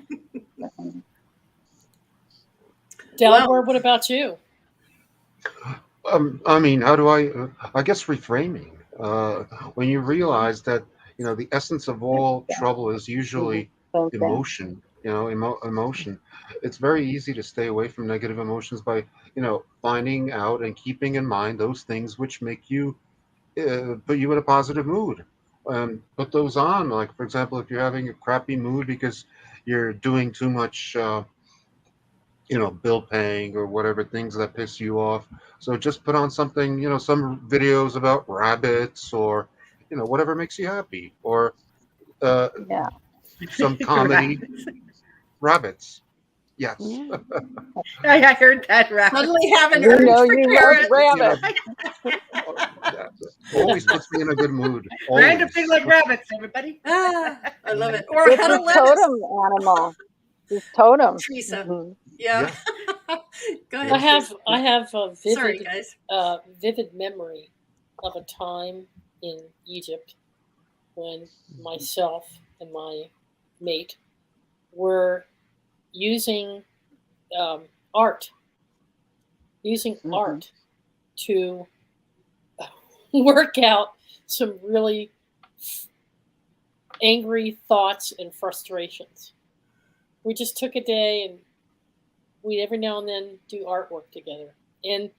Speaker 2: Delaware, what about you?
Speaker 6: I mean, how do I guess reframing. When you realize that, the essence of all trouble is usually emotion, emotion. It's very easy to stay away from negative emotions by, finding out and keeping in mind those things which make you, put you in a positive mood. and put those on. Like, for example, if you're having a crappy mood because you're doing too much, bill paying or whatever, things that piss you off. So just put on something, some videos about rabbits or, whatever makes you happy, or uh,
Speaker 3: Yeah.
Speaker 6: some comedy. Rabbits. Yes.
Speaker 5: Yeah.
Speaker 7: I heard that, rabbit.
Speaker 4: Suddenly have an
Speaker 3: You
Speaker 4: urge
Speaker 3: know
Speaker 4: for
Speaker 3: you love
Speaker 4: carrots.
Speaker 3: rabbits.
Speaker 6: Always puts me in a good mood.
Speaker 7: Random
Speaker 6: Always.
Speaker 7: thing like rabbits, everybody.
Speaker 4: I love it. Or
Speaker 3: It's
Speaker 4: head
Speaker 3: his
Speaker 4: of lettuce.
Speaker 3: totem animal. His totem.
Speaker 4: Teresa.
Speaker 3: Mhm.
Speaker 4: Yeah. Go ahead.
Speaker 2: I have a
Speaker 4: Sorry,
Speaker 2: vivid,
Speaker 4: guys.
Speaker 2: vivid memory of a time in Egypt when myself and my mate were using art to work out some really angry thoughts and frustrations. We just took a day and we every now and then do artwork together. And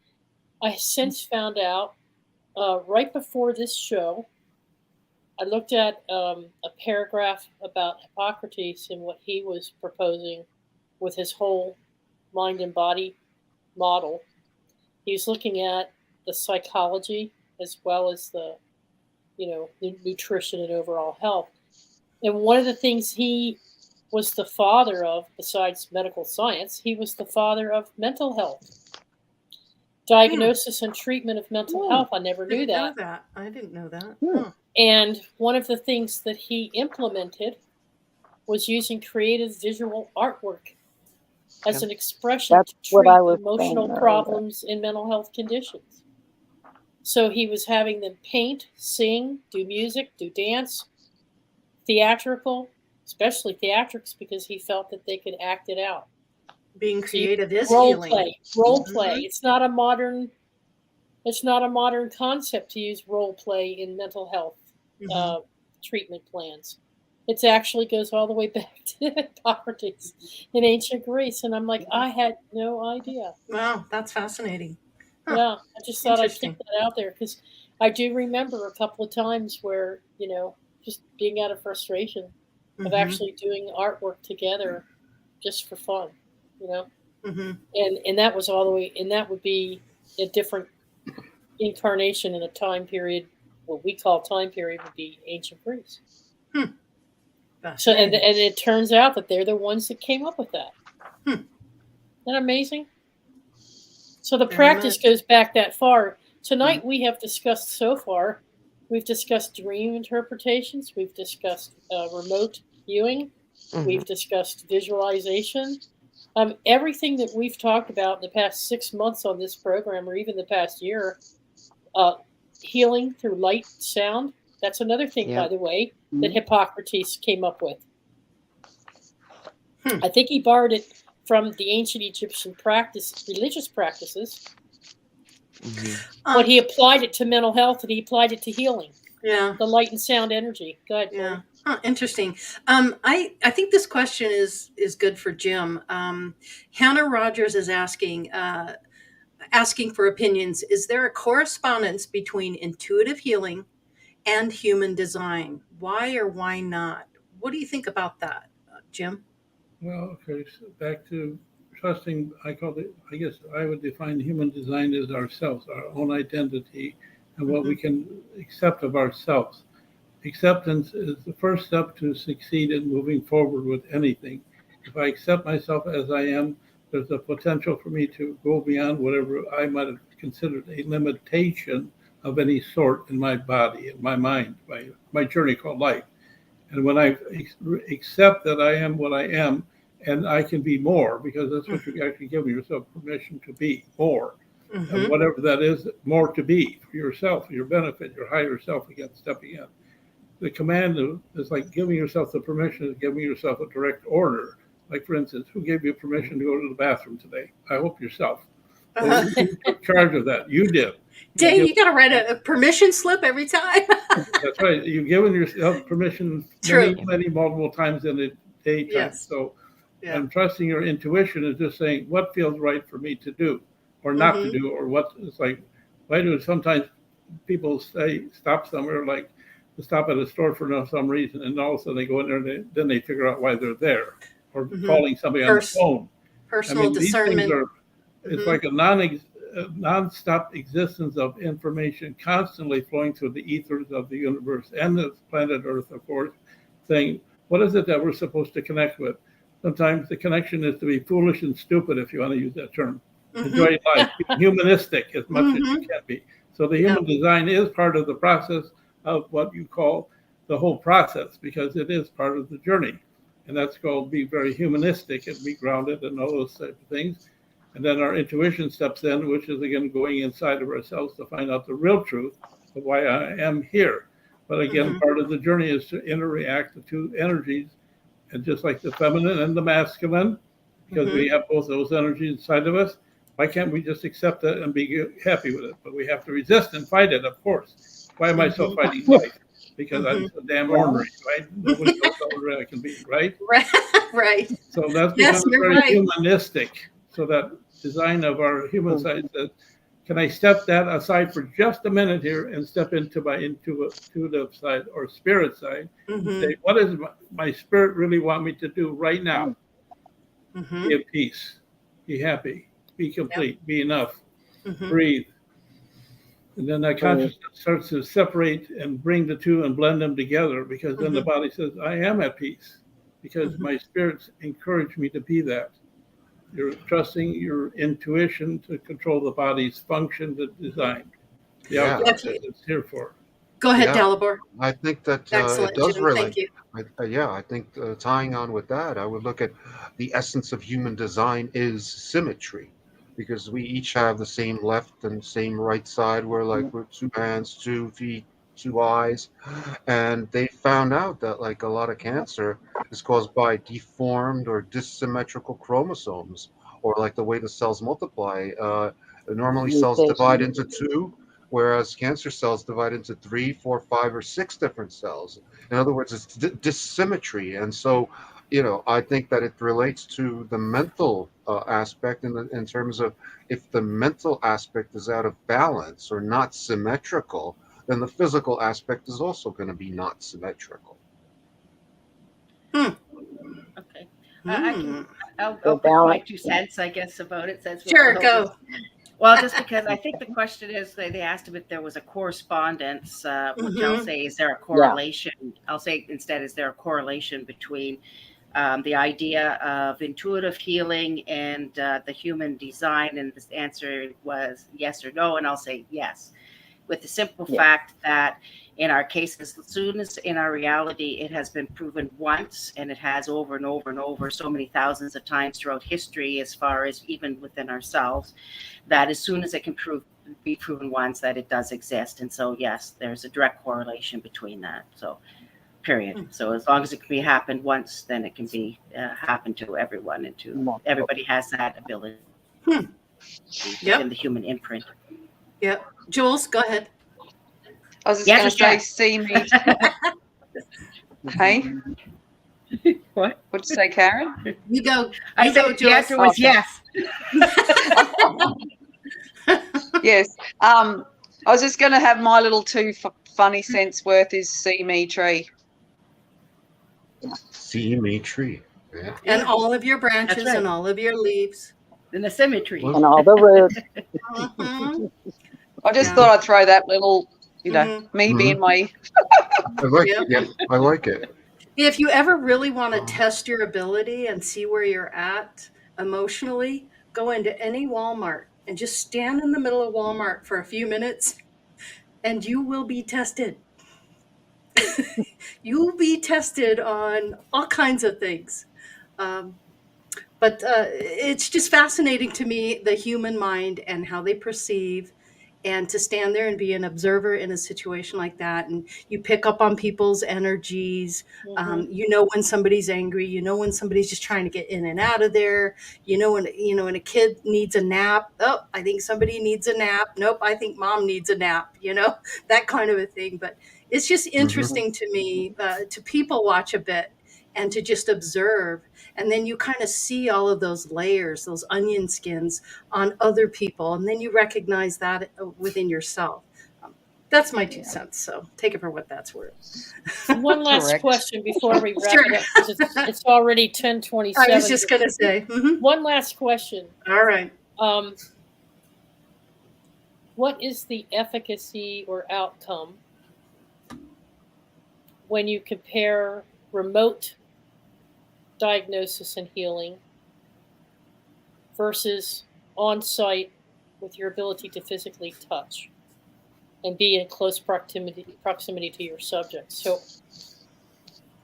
Speaker 2: I since found out right before this show, I looked at a paragraph about Hippocrates and what he was proposing with his whole mind and body model. He was looking at the psychology as well as the, nutrition and overall health. And one of the things he was the father of, besides medical science, he was the father of mental health. Diagnosis and treatment of mental health. I never knew that.
Speaker 4: I didn't know that.
Speaker 2: And one of the things that he implemented was using creative visual artwork as an expression
Speaker 3: That's
Speaker 2: to treat
Speaker 3: what I was
Speaker 2: emotional
Speaker 3: saying
Speaker 2: problems in mental health conditions. So he was having them paint, sing, do music, do dance, theatrical, especially theatrics, because he felt that they could act it out.
Speaker 4: Being creative is
Speaker 2: role
Speaker 4: healing.
Speaker 2: Role play. It's not a modern concept to use role play in mental health treatment plans. It actually goes all the way back to Hippocrates in ancient Greece, and I'm like, I had no idea.
Speaker 4: Wow, that's fascinating. Huh.
Speaker 2: Yeah, I just thought I'd stick that out there because I do remember a couple of times where just being out of frustration of actually doing artwork together just for fun, and that was all the way, and that would be a different incarnation in a time period. What we call time period would be ancient Greece. So and it turns out that they're the ones that came up with that. Isn't that amazing? So the practice goes back that far. Tonight we have discussed so far. We've discussed dream interpretations. We've discussed remote viewing. We've discussed visualization. Everything that we've talked about in the past 6 months on this program, or even the past year, healing through light, sound. That's another thing, by the way, that Hippocrates came up with. I think he borrowed it from the ancient Egyptian religious practices. But he applied it to mental health and he applied it to healing.
Speaker 4: Yeah.
Speaker 2: The light and sound energy. Go ahead.
Speaker 4: Yeah. Huh, interesting. I think this question is good for Jim. Hannah Rogers is asking for opinions. Is there a correspondence between intuitive healing and human design? Why or why not? What do you think about that, Jim?
Speaker 10: Well, okay, so back to trusting, I guess I would define human design as ourselves, our own identity, and what we can accept of ourselves. Acceptance is the first step to succeed in moving forward with anything. If I accept myself as I am, there's a potential for me to go beyond whatever I might have considered a limitation of any sort in my body, in my mind, my journey called life. And when I accept that I am what I am, and I can be more, because that's what you're actually giving yourself permission to be, more. And whatever that is, more to be for yourself, for your benefit, your higher self, again, stepping in. The command is like giving yourself the permission, is giving yourself a direct order. Like, for instance, who gave you permission to go to the bathroom today? I hope yourself. Well, you took charge of that. You did.
Speaker 4: Dang, you got to write a permission slip every time.
Speaker 10: That's right. You've given yourself permission many multiple times in a day.
Speaker 4: Yes.
Speaker 10: So, and trusting your intuition is just saying what feels right for me to do or not to do, or what it's like. Why do sometimes people say stop somewhere like to stop at a store for some reason, and all of a sudden they go in there, and then they figure out why they're there, or calling somebody on the phone.
Speaker 4: Personal discernment.
Speaker 10: These things are, it's like a non-stop existence of information constantly flowing through the ethers of the universe and the planet Earth, of course, saying, what is it that we're supposed to connect with? Sometimes the connection is to be foolish and stupid, if you want to use that term. Enjoy life, be humanistic as much as you can be. So the human design is part of the process of what you call the whole process, because it is part of the journey. And that's called be very humanistic and be grounded and all those types of things. And then our intuition steps in, which is again going inside of ourselves to find out the real truth of why I am here. But again, part of the journey is to interact the two energies, and just like the feminine and the masculine, because we have both those energies inside of us. Why can't we just accept it and be happy with it? But we have to resist and fight it, of course. Why am I so fighting life? Because I'm so damn ornery, right? Nobody knows how ornery I can be, right?
Speaker 4: Right.
Speaker 10: So that's become very humanistic. So that design of our human side says, can I step that aside for just a minute here and step into my intuitive side or spirit side and say, what does my spirit really want me to do right now? Be at peace, be happy, be complete, be enough, breathe. And then that consciousness starts to separate and bring the two and blend them together, because then the body says, I am at peace, because my spirits encourage me to be that. You're trusting your intuition to control the body's function, the design. The outcome that it's here for.
Speaker 4: Go ahead, Dalibor.
Speaker 6: I think that it does relate. I think tying on with that, I would look at the essence of human design is symmetry, because we each have the same left and same right side. We're 2 hands, 2 feet, 2 eyes, and they found out that like a lot of cancer is caused by deformed or dissymmetrical chromosomes, or like the way the cells multiply. Normally cells divide into 2, whereas cancer cells divide into 3, 4, 5, or 6 different cells. In other words, it's dissymmetry. And so, I think that it relates to the mental aspect in terms of if the mental aspect is out of balance or not symmetrical, then the physical aspect is also going to be not symmetrical.
Speaker 7: Okay. I'll put my 2 cents, I guess, about it.
Speaker 4: Sure, go.
Speaker 7: Well, just because I think the question is, they asked if there was a correspondence, which I'll say, is there a correlation? I'll say instead, is there a correlation between the idea of intuitive healing and the human design? And the answer was yes or no. And I'll say yes, with the simple fact that in our cases, as soon as in our reality, it has been proven once, and it has over and over and over so many thousands of times throughout history, as far as even within ourselves, that as soon as it can be proven once, that it does exist. And so, yes, there's a direct correlation between that. So, period. So as long as it can be happened once, then it can be happen to everyone, and to everybody has that ability in the human imprint.
Speaker 4: Yep. Jules, go ahead.
Speaker 9: I was just going to say, see me. Hey?
Speaker 7: What?
Speaker 9: What'd you say, Karen?
Speaker 4: You go.
Speaker 7: I said the answer was yes.
Speaker 9: Yes. I was just going to have my little 2 funny cents worth is see me tree.
Speaker 6: See me tree. Yeah.
Speaker 4: And all of your branches and all of your leaves.
Speaker 7: And the symmetry.
Speaker 3: And all the roots.
Speaker 9: I just thought I'd throw that little, me being my...
Speaker 6: I like it. Yeah, I like it.
Speaker 4: If you ever really want to test your ability and see where you're at emotionally, go into any Walmart and just stand in the middle of Walmart for a few minutes, and you will be tested. You will be tested on all kinds of things. But it's just fascinating to me, the human mind and how they perceive, and to stand there and be an observer in a situation like that. And you pick up on people's energies. When somebody's angry, when somebody's just trying to get in and out of there, when a kid needs a nap. Oh, I think somebody needs a nap. Nope, I think mom needs a nap, that kind of a thing. But it's just interesting to me to people watch a bit and to just observe. And then you kind of see all of those layers, those onion skins on other people. And then you recognize that within yourself. That's my 2 cents. So take it for what that's worth.
Speaker 2: One last question before we wrap it up, because it's already 10:27.
Speaker 4: I was just going to say.
Speaker 2: One last question.
Speaker 4: All right.
Speaker 2: What is the efficacy or outcome when you compare remote diagnosis and healing versus on-site with your ability to physically touch and be in close proximity to your subject? So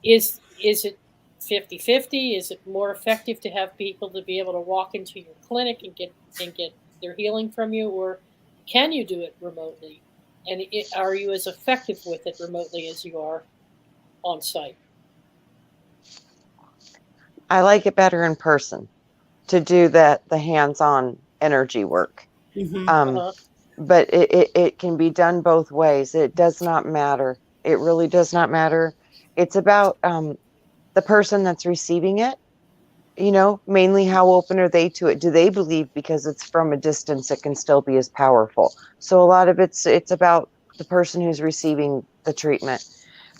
Speaker 2: is it 50-50? Is it more effective to have people to be able to walk into your clinic and get their healing from you, or can you do it remotely? And are you as effective with it remotely as you are on site?
Speaker 5: I like it better in person to do the hands-on energy work. But it can be done both ways. It does not matter. It really does not matter. It's about the person that's receiving it, mainly how open are they to it? Do they believe because it's from a distance it can still be as powerful? So a lot of it's about the person who's receiving the treatment.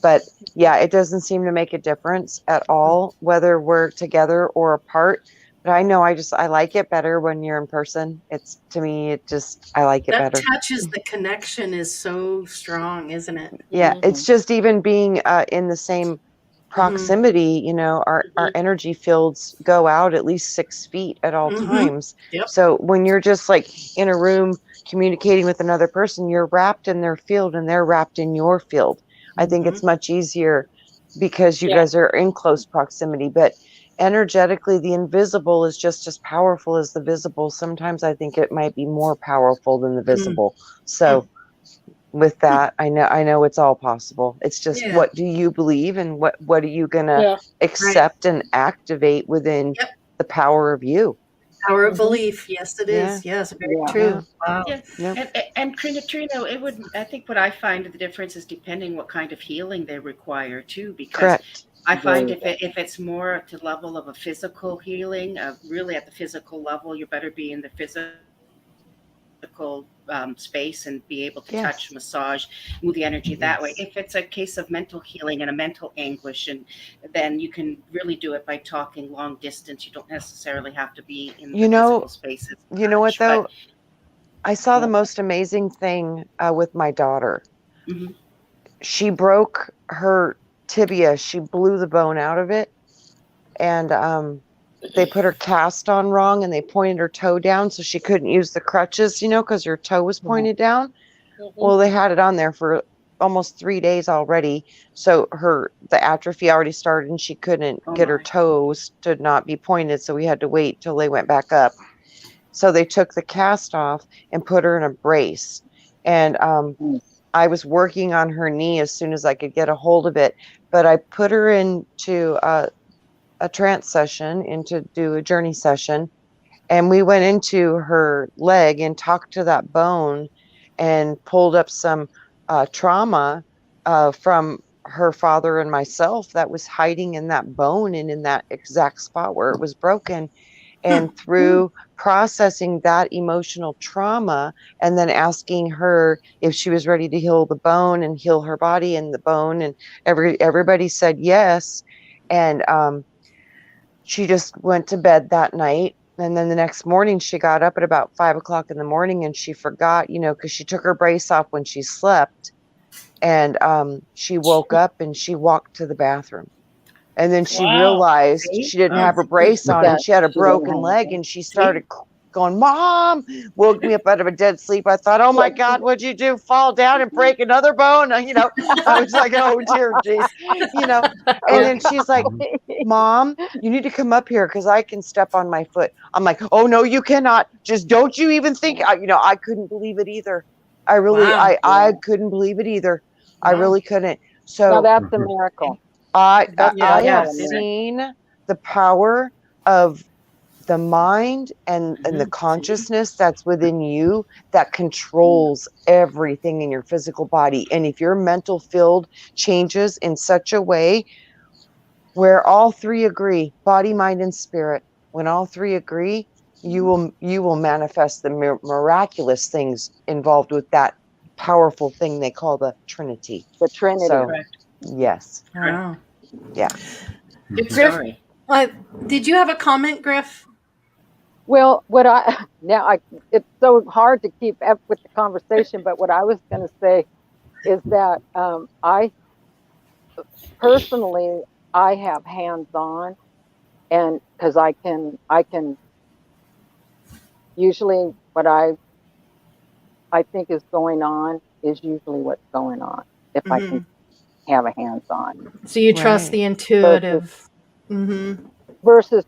Speaker 5: But yeah, it doesn't seem to make a difference at all whether we're together or apart. But I know I like it better when you're in person. It's, to me, I like it better.
Speaker 4: That touches, the connection is so strong, isn't it?
Speaker 5: Yeah, it's just even being in the same proximity, our energy fields go out at least 6 feet at all times.
Speaker 4: Yep.
Speaker 5: So when you're just like in a room communicating with another person, you're wrapped in their field and they're wrapped in your field. I think it's much easier because you guys are in close proximity, but energetically, the invisible is just as powerful as the visible. Sometimes I think it might be more powerful than the visible. So with that, I know it's all possible. It's just, what do you believe, and what are you gonna accept and activate within the power of you?
Speaker 4: Power of belief. Yes, it is. Yes, very true. Wow.
Speaker 7: Yeah. And Trina, I think what I find the difference is depending what kind of healing they require too, because I find if it's more at the level of a physical healing, really at the physical level, you better be in the physical space and be able to touch, massage, move the energy that way. If it's a case of mental healing and a mental anguish, and then you can really do it by talking long distance. You don't necessarily have to be in the physical spaces.
Speaker 5: You know what though? I saw the most amazing thing with my daughter. She broke her tibia. She blew the bone out of it, and they put her cast on wrong, and they pointed her toe down so she couldn't use the crutches, because her toe was pointed down. Well, they had it on there for almost 3 days already, so the atrophy already started, and she couldn't get her toes to not be pointed, so we had to wait till they went back up. So they took the cast off and put her in a brace, and I was working on her knee as soon as I could get a hold of it, but I put her into a trance session, to do a journey session, and we went into her leg and talked to that bone and pulled up some trauma from her father and myself that was hiding in that bone and in that exact spot where it was broken. And through processing that emotional trauma and then asking her if she was ready to heal the bone and heal her body and the bone, and everybody said yes. And she just went to bed that night. And then the next morning she got up at about 5 o'clock in the morning, and she forgot, because she took her brace off when she slept, and she woke up and she walked to the bathroom. And then she realized she didn't have her brace on, and she had a broken leg, and she started going, "Mom," woke me up out of a dead sleep. I thought, "Oh my God, what'd you do? Fall down and break another bone?" I was like, "Oh dear, geez," And then she's like, "Mom, you need to come up here because I can step on my foot." I'm like, "Oh no, you cannot. Just don't you even think." I couldn't believe it either. I really, I couldn't believe it either. I really couldn't. So
Speaker 3: now that's a miracle.
Speaker 5: I have seen the power of the mind and the consciousness that's within you that controls everything in your physical body. And if your mental field changes in such a way where all three agree, body, mind, and spirit, when all three agree, you will manifest the miraculous things involved with that powerful thing they call the Trinity.
Speaker 3: The Trinity.
Speaker 5: So,
Speaker 7: Correct.
Speaker 5: yes.
Speaker 4: Wow.
Speaker 5: Yeah.
Speaker 7: Good
Speaker 4: Griff,
Speaker 7: story.
Speaker 4: did you have a comment, Griff?
Speaker 3: Well, it's so hard to keep up with the conversation, but what I was going to say is that I personally, I have hands-on, and because I can usually what I think is going on is usually what's going on if I can have a hands-on.
Speaker 4: So you trust the intuitive
Speaker 3: versus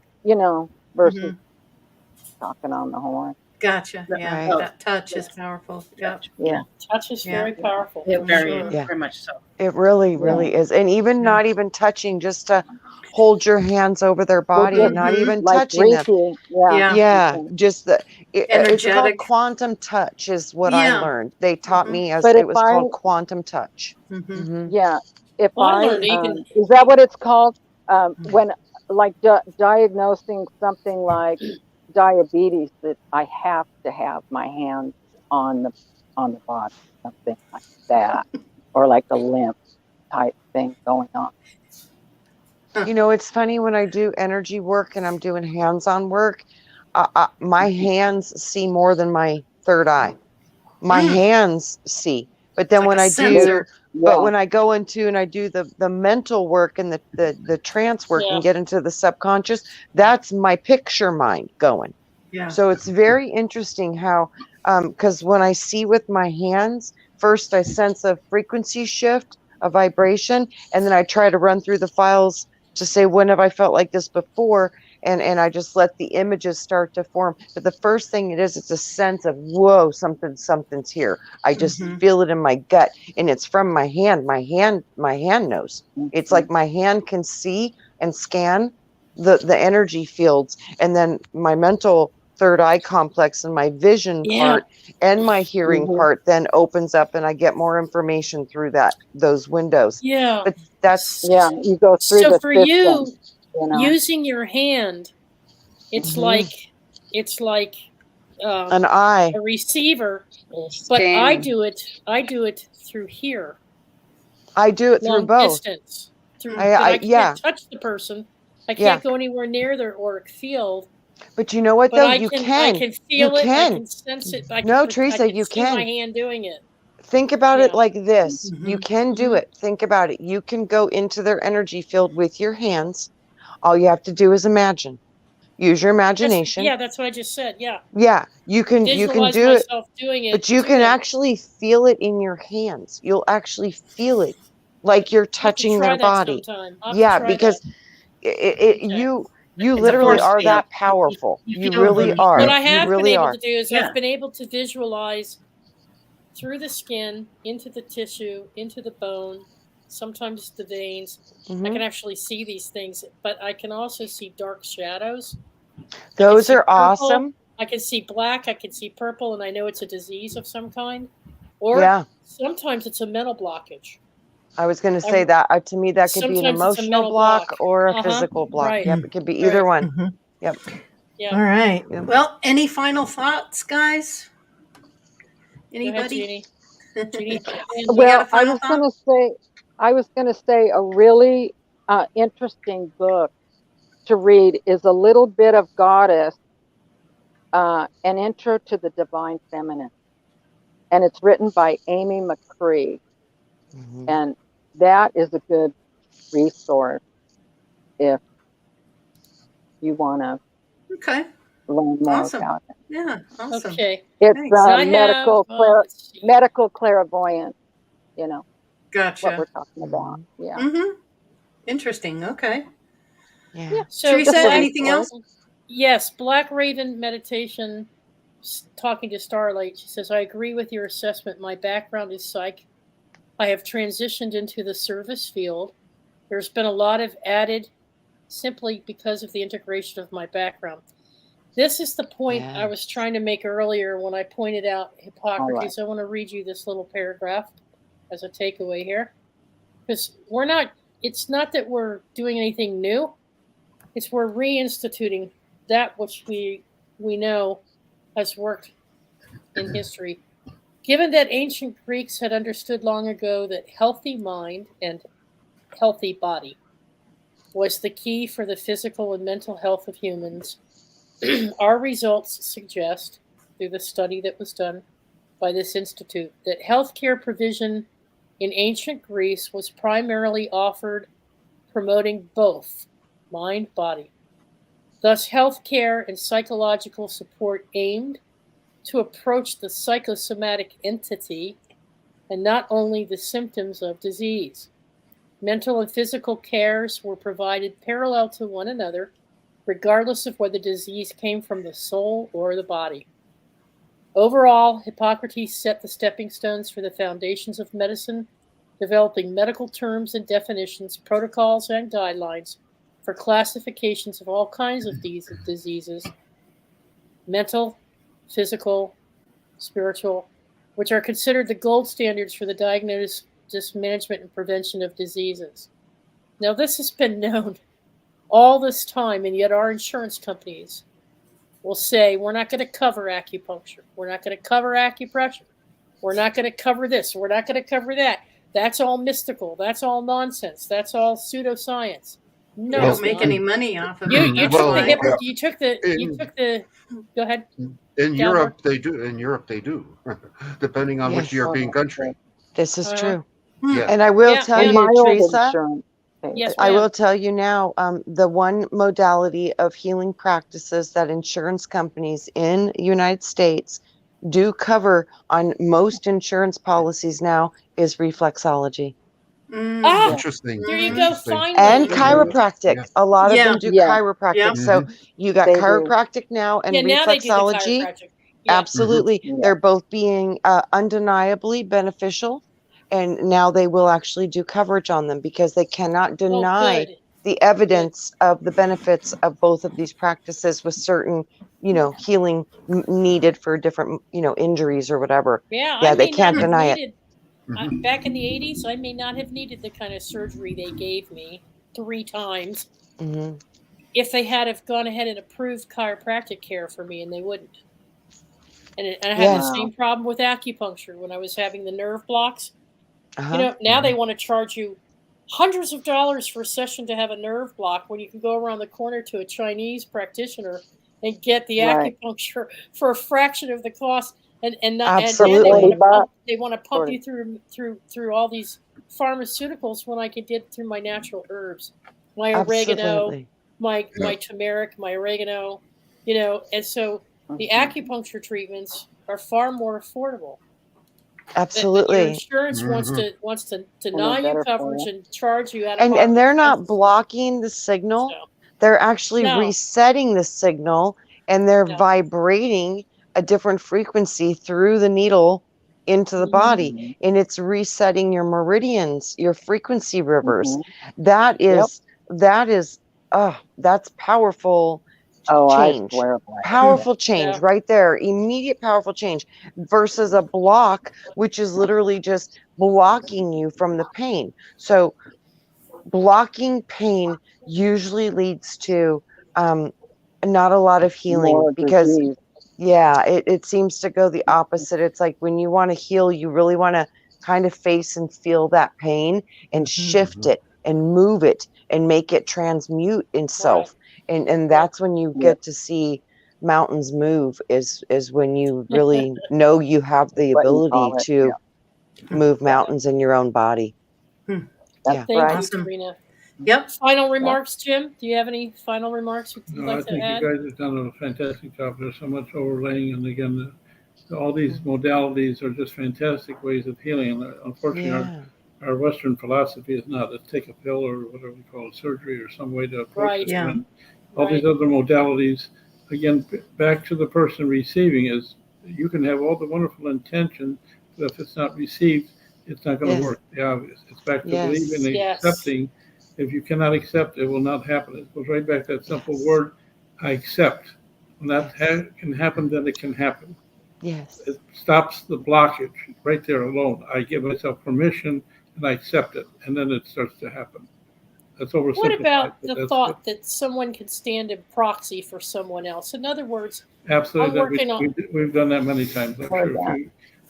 Speaker 3: talking on the horn.
Speaker 4: Gotcha. Yeah,
Speaker 3: Right.
Speaker 4: that touch is powerful. Yep.
Speaker 3: Yeah.
Speaker 2: Touch is very powerful.
Speaker 7: Yeah,
Speaker 2: for
Speaker 7: very,
Speaker 2: sure.
Speaker 5: Yeah.
Speaker 7: very much so.
Speaker 5: It really, really is. And even not even touching, just to hold your hands over their body and not even
Speaker 3: like
Speaker 5: touching them.
Speaker 3: Reiki. Yeah.
Speaker 5: Yeah. Just it's called
Speaker 4: Energetic.
Speaker 5: quantum touch is what I learned. They taught me as
Speaker 3: But
Speaker 5: it was called quantum touch.
Speaker 3: Yeah. If
Speaker 2: Well, I
Speaker 3: I
Speaker 2: learned even
Speaker 3: is that what it's called? When like diagnosing something like diabetes, that I have to have my hands on the body, something like that, or like a limp type thing going on.
Speaker 5: You know, it's funny when I do energy work and I'm doing hands-on work, my hands see more than my third eye. My hands see, but then when I do, but when I go into and I do the mental work and the trance work and get into the subconscious, that's my picture mind going.
Speaker 4: Yeah.
Speaker 5: So it's very interesting how, because when I see with my hands, first I sense a frequency shift, a vibration, and then I try to run through the files to say, when have I felt like this before? And I just let the images start to form. But the first thing it's a sense of, whoa, something's here. I just feel it in my gut, and it's from my hand. My hand knows. It's like my hand can see and scan the energy fields, and then my mental third eye complex and my vision part and my hearing part then opens up, and I get more information through those windows.
Speaker 2: Yeah.
Speaker 5: But that's
Speaker 3: you go through
Speaker 2: so
Speaker 3: the
Speaker 2: for
Speaker 3: system,
Speaker 2: you
Speaker 3: know?
Speaker 2: using your hand, it's like
Speaker 5: an eye,
Speaker 2: a receiver, but I do it through here.
Speaker 5: I do it through both.
Speaker 2: Distance. I can't touch the person. I can't go anywhere near their auric field.
Speaker 5: But you know what, though? You
Speaker 2: I can feel it. I can sense it.
Speaker 5: Teresa, you
Speaker 2: see my hand doing it.
Speaker 5: Think about it like this. You can do it. Think about it. You can go into their energy field with your hands. All you have to do is imagine. Use your imagination.
Speaker 2: That's what I just said. Yeah.
Speaker 5: Yeah, you can do it.
Speaker 2: Doing it.
Speaker 5: But you can actually feel it in your hands. You'll actually feel it like you're touching their body. Yeah, because you literally are that powerful. You really are.
Speaker 2: What I have been able to do is I've been able to visualize through the skin, into the tissue, into the bone, sometimes the veins. I can actually see these things, but I can also see dark shadows.
Speaker 5: Those are awesome.
Speaker 2: I can see black, I can see purple, and I know it's a disease of some kind. Or sometimes it's a mental blockage.
Speaker 5: I was going to say that to me, that could be an emotional block or a physical block.
Speaker 2: Right.
Speaker 5: Yep, it could be either one. Yep.
Speaker 2: Yeah.
Speaker 4: All right. Yep. Well, any final thoughts, guys? Anybody?
Speaker 2: Jeannie?
Speaker 3: Well, I was going to say a really interesting book to read is A Little Bit of Goddess, an Intro to the Divine Feminine. And it's written by Amy McCree. And that is a good resource if you want to learn more about it.
Speaker 4: Yeah, awesome.
Speaker 2: Okay.
Speaker 3: It's medical clairvoyant,
Speaker 4: Gotcha.
Speaker 3: what we're talking about. Yeah.
Speaker 4: Interesting. Okay.
Speaker 5: Yeah.
Speaker 2: So,
Speaker 4: Teresa, anything else?
Speaker 2: Yes, Black Raven meditation, talking to Starlight. She says, I agree with your assessment. My background is psych. I have transitioned into the service field. There's been a lot of added simply because of the integration of my background. This is the point I was trying to make earlier when I pointed out Hippocrates. I want to read you this little paragraph as a takeaway here. Because it's not that we're doing anything new. It's we're reinstituting that which we know has worked in history. Given that ancient Greeks had understood long ago that healthy mind and healthy body was the key for the physical and mental health of humans, our results suggest, through the study that was done by this institute, that healthcare provision in ancient Greece was primarily offered promoting both mind, body. Thus, healthcare and psychological support aimed to approach the psychosomatic entity and not only the symptoms of disease. Mental and physical cares were provided parallel to one another, regardless of whether disease came from the soul or the body. Overall, Hippocrates set the stepping stones for the foundations of medicine, developing medical terms and definitions, protocols, and guidelines for classifications of all kinds of these diseases, mental, physical, spiritual, which are considered the gold standards for the diagnosis, management, and prevention of diseases. Now, this has been known all this time, and yet our insurance companies will say, we're not going to cover acupuncture. We're not going to cover acupressure. We're not going to cover this. We're not going to cover that. That's all mystical. That's all nonsense. That's all pseudoscience. No,
Speaker 4: you don't make any money off of it.
Speaker 2: You took the. Go ahead.
Speaker 6: In Europe, they do. In Europe, they do, depending on which European country.
Speaker 5: This is true.
Speaker 6: Yeah.
Speaker 5: And I will tell you, Teresa.
Speaker 2: Yes,
Speaker 5: I will tell you now, the one modality of healing practices that insurance companies in the United States do cover on most insurance policies now is reflexology.
Speaker 6: Interesting.
Speaker 2: There you go. Finally.
Speaker 5: And chiropractic. Yeah. A lot of them do chiropractic. Yeah. So you got chiropractic now and reflexology.
Speaker 2: Now they do the chiropractic.
Speaker 5: Yeah. Absolutely. They're both being undeniably beneficial. And now they will actually do coverage on them because they cannot deny the evidence of the benefits of both of these practices with certain, healing needed for different, injuries or whatever.
Speaker 2: Yeah,
Speaker 5: they can't deny it.
Speaker 2: Back in the 80s, I may not have needed the kind of surgery they gave me 3 times if they had have gone ahead and approved chiropractic care for me, and they wouldn't. And I had the same problem with acupuncture when I was having the nerve blocks. Now they want to charge you hundreds of dollars for a session to have a nerve block when you can go around the corner to a Chinese practitioner and get the acupuncture for a fraction of the cost. And
Speaker 5: absolutely,
Speaker 2: they want to pump you through all these pharmaceuticals when I could get through my natural herbs, my oregano, my turmeric, my oregano, and so the acupuncture treatments are far more affordable.
Speaker 5: Absolutely.
Speaker 2: Your insurance wants to deny you coverage and charge you out of
Speaker 5: and they're not blocking the signal. So, they're actually resetting the signal, and they're vibrating a different frequency through the needle into the body, and it's resetting your meridians, your frequency rivers. That's powerful. Change, powerful change right there, immediate powerful change versus a block, which is literally just blocking you from the pain. So blocking pain usually leads to not a lot of healing because it seems to go the opposite. It's like when you want to heal, you really want to kind of face and feel that pain and shift it and move it and make it transmute itself. And that's when you get to see mountains move is when you really know you have the ability to move mountains in your own body.
Speaker 2: Thank you, Serena.
Speaker 4: Yep.
Speaker 2: Final remarks, Jim? Do you have any final remarks you'd like to add?
Speaker 10: I think you guys have done a fantastic job. There's so much overlaying, and again, all these modalities are just fantastic ways of healing. And unfortunately, our Western philosophy is not let's take a pill or whatever we call it, surgery or some way to approach it. And all these other modalities, again, back to the person receiving is you can have all the wonderful intention, but if it's not received, it's not going to work. The obvious. It's back to believing and accepting. If you cannot accept, it will not happen. It goes right back to that simple word, I accept. When that can happen, then it can happen.
Speaker 5: Yes.
Speaker 10: It stops the blockage right there alone. I give myself permission and I accept it, and then it starts to happen. That's oversimplified.
Speaker 2: What about the thought that someone could stand in proxy for someone else? In other words,
Speaker 10: absolutely, we've done that many times. I'm sure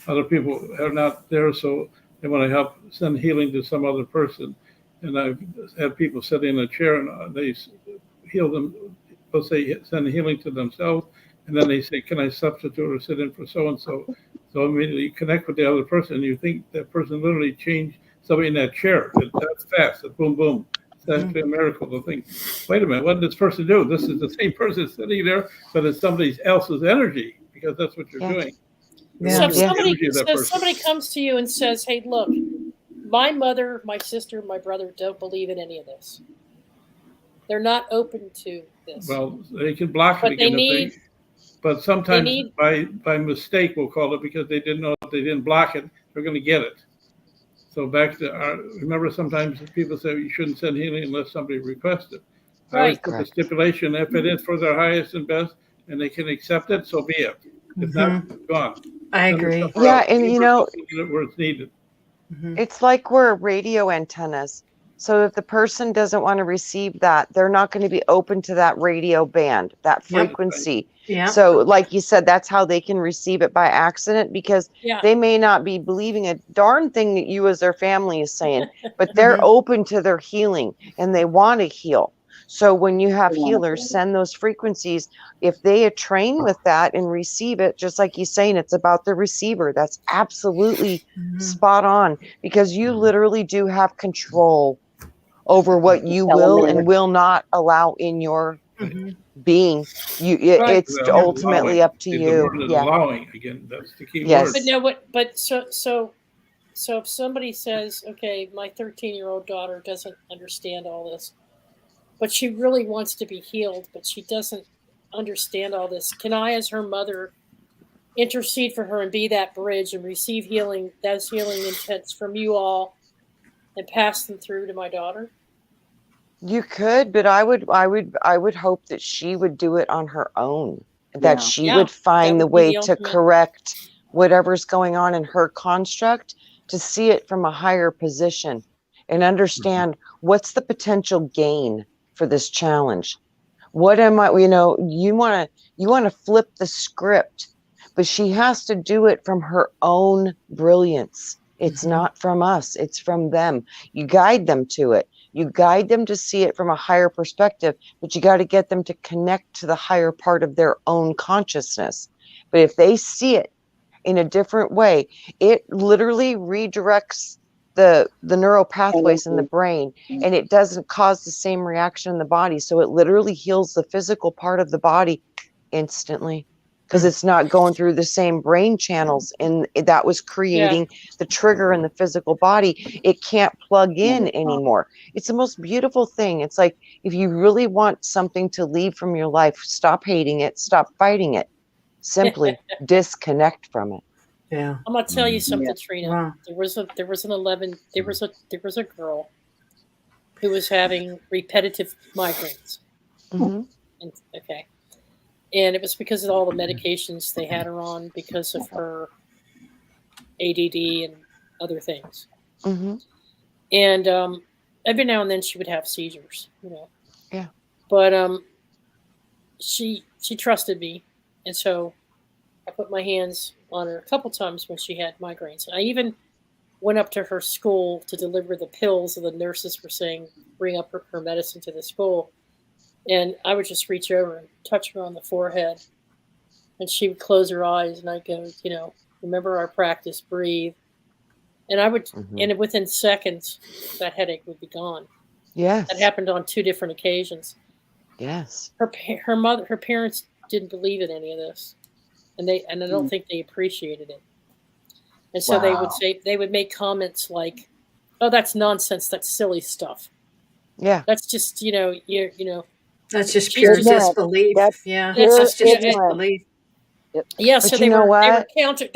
Speaker 10: other people are not there, so they want to help send healing to some other person. And I've had people sit in a chair and they heal them. They'll say send healing to themselves, and then they say, "Can I substitute or sit in for so and so?" So immediately you connect with the other person. And you think that person literally changed somebody in that chair. That's fast. It's boom, boom. It's actually a miracle to think, wait a minute, what did this person do? This is the same person sitting there, but it's somebody else's energy, because that's what you're doing.
Speaker 2: So if somebody comes to you and says, "Hey, look, my mother, my sister, my brother don't believe in any of this. They're not open to this."
Speaker 10: Well, they can block
Speaker 2: but
Speaker 10: it again. But sometimes by mistake, we'll call it, because they didn't know if they didn't block it, they're going to get it. So back to remember, sometimes people say you shouldn't send healing unless somebody requests it. I always put the stipulation: if it is for their highest and best, and they can accept it, so be it. If not, it's gone.
Speaker 12: I agree.
Speaker 5: Yeah, and
Speaker 10: where it's needed.
Speaker 5: It's like we're radio antennas. So if the person doesn't want to receive that, they're not going to be open to that radio band, that frequency.
Speaker 12: Yeah.
Speaker 5: So like you said, that's how they can receive it by accident, because they may not be believing a darn thing that you as their family is saying, but they're open to their healing and they want to heal. So when you have healers send those frequencies, if they train with that and receive it, just like you're saying, it's about the receiver. That's absolutely spot on, because you literally do have control over what you will and will not allow in your being. It's ultimately up to you.
Speaker 10: Allowing, again, that's the key
Speaker 5: word.
Speaker 2: But no, but so if somebody says, "Okay, my 13-year-old daughter doesn't understand all this, but she really wants to be healed, but she doesn't understand all this. Can I, as her mother, intercede for her and be that bridge and receive healing, those healing intents from you all, and pass them through to my daughter?"
Speaker 5: You could, but I would hope that she would do it on her own, that she would find the way to correct whatever's going on in her construct, to see it from a higher position and understand what's the potential gain for this challenge. What am I, you want to flip the script, but she has to do it from her own brilliance. It's not from us, it's from them. You guide them to it. You guide them to see it from a higher perspective, but you got to get them to connect to the higher part of their own consciousness. But if they see it in a different way, it literally redirects the neural pathways in the brain, and it doesn't cause the same reaction in the body. So it literally heals the physical part of the body instantly, because it's not going through the same brain channels, and that was creating the trigger in the physical body. It can't plug in anymore. It's the most beautiful thing. It's like, if you really want something to leave from your life, stop hating it, stop fighting it, simply disconnect from it.
Speaker 12: Yeah.
Speaker 2: I'm gonna tell you something, Trina. Wow. There was a girl who was having repetitive migraines. And it was because of all the medications they had her on, because of her ADD and other things. And every now and then she would have seizures,
Speaker 5: Yeah.
Speaker 2: But she trusted me, and so I put my hands on her a couple times when she had migraines. And I even went up to her school to deliver the pills, and the nurses were saying, bring up her medicine to the school. And I would just reach over and touch her on the forehead. And she would close her eyes, and I'd go, remember our practice, breathe. And I would, and within seconds, that headache would be gone.
Speaker 5: Yes.
Speaker 2: That happened on 2 different occasions.
Speaker 5: Yes.
Speaker 2: Her parents didn't believe in any of this. And I don't think they appreciated it. And so they would make comments like, "Oh, that's nonsense. That's silly stuff.
Speaker 5: Yeah.
Speaker 2: That's just,
Speaker 4: that's just pure disbelief. That's just disbelief."
Speaker 2: Yeah. So they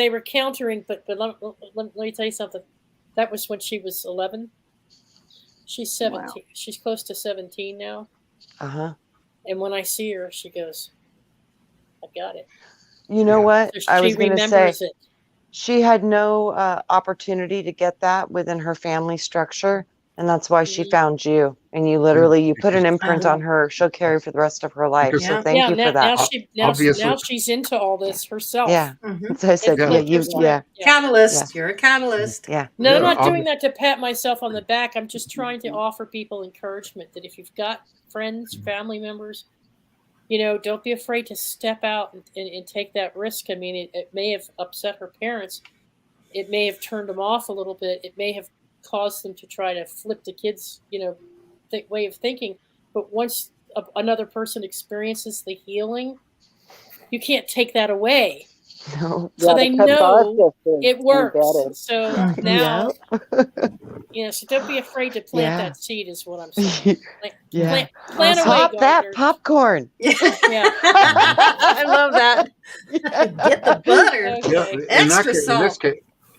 Speaker 2: were countering, but let me tell you something. That was when she was 11. She's 17. Wow. She's close to 17 now. And when I see her, she goes, "I got it."
Speaker 5: You know what?
Speaker 2: So
Speaker 5: I was going to say,
Speaker 2: it.
Speaker 5: She had no opportunity to get that within her family structure. And that's why she found you. And you literally, you put an imprint on her. She'll carry for the rest of her life. So thank you for that.
Speaker 2: Now she's into all this herself.
Speaker 5: Yeah. That's what I said.
Speaker 4: Catalyst. You're a catalyst.
Speaker 5: Yeah.
Speaker 2: No, I'm not doing that to pat myself on the back. I'm just trying to offer people encouragement that if you've got friends, family members, don't be afraid to step out and take that risk. I mean, it may have upset her parents. It may have turned them off a little bit. It may have caused them to try to flip the kids, way of thinking. But once another person experiences the healing, you can't take that away.
Speaker 5: No.
Speaker 2: So they know it works. So now, so don't be afraid to plant that seed is what I'm saying. Plant away,
Speaker 5: Pop that popcorn.
Speaker 2: Yeah.
Speaker 4: I love that. Get the butter.
Speaker 6: Okay.
Speaker 4: Extra salt.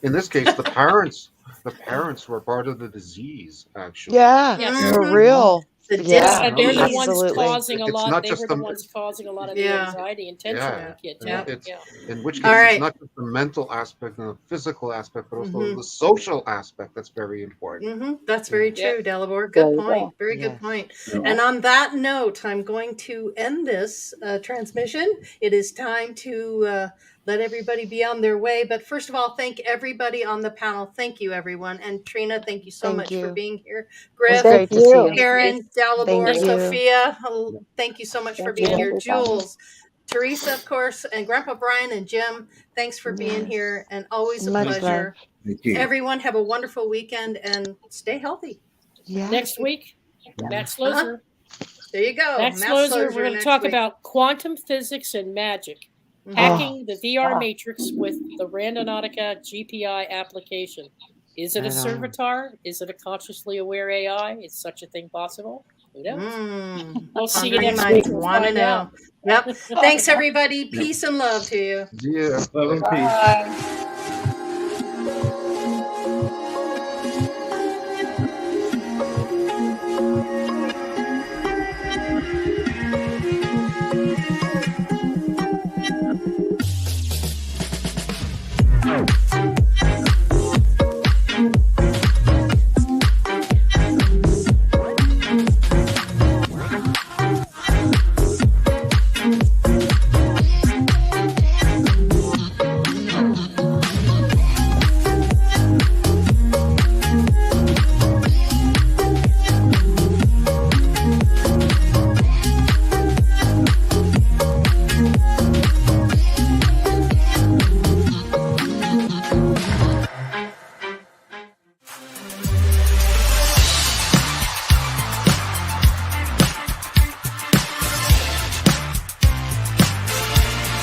Speaker 6: In this case, the parents were part of the disease, actually.
Speaker 5: Yeah, for real.
Speaker 2: They're the ones causing a lot. They were the ones causing a lot of the anxiety and tension in the kids.
Speaker 6: In which case, it's not just the mental aspect and the physical aspect, but also the social aspect that's very important.
Speaker 4: That's very true, Dalibor. Good point. Very good point. And on that note, I'm going to end this transmission. It is time to let everybody be on their way. But first of all, thank everybody on the panel. Thank you, everyone. And Trina, thank you so much for being here. Griff, Karen, Dalibor, Sophia, thank you so much for being here. Jules, Teresa, of course, and Grandpa Brian and Jim, thanks for being here. And always a pleasure.
Speaker 11: Thank you.
Speaker 4: Everyone have a wonderful weekend and stay healthy.
Speaker 2: Next week, Matt Slozer.
Speaker 4: There you go.
Speaker 2: Matt Slozer, we're going to talk about quantum physics and magic. Hacking the VR matrix with the Randonautica GPI application. Is it a servitor? Is it a consciously aware AI? Is such a thing possible? Who knows? We'll see you next week.
Speaker 4: Want to know. Yep. Thanks, everybody. Peace and love to you.
Speaker 6: Yeah.
Speaker 10: Love and peace.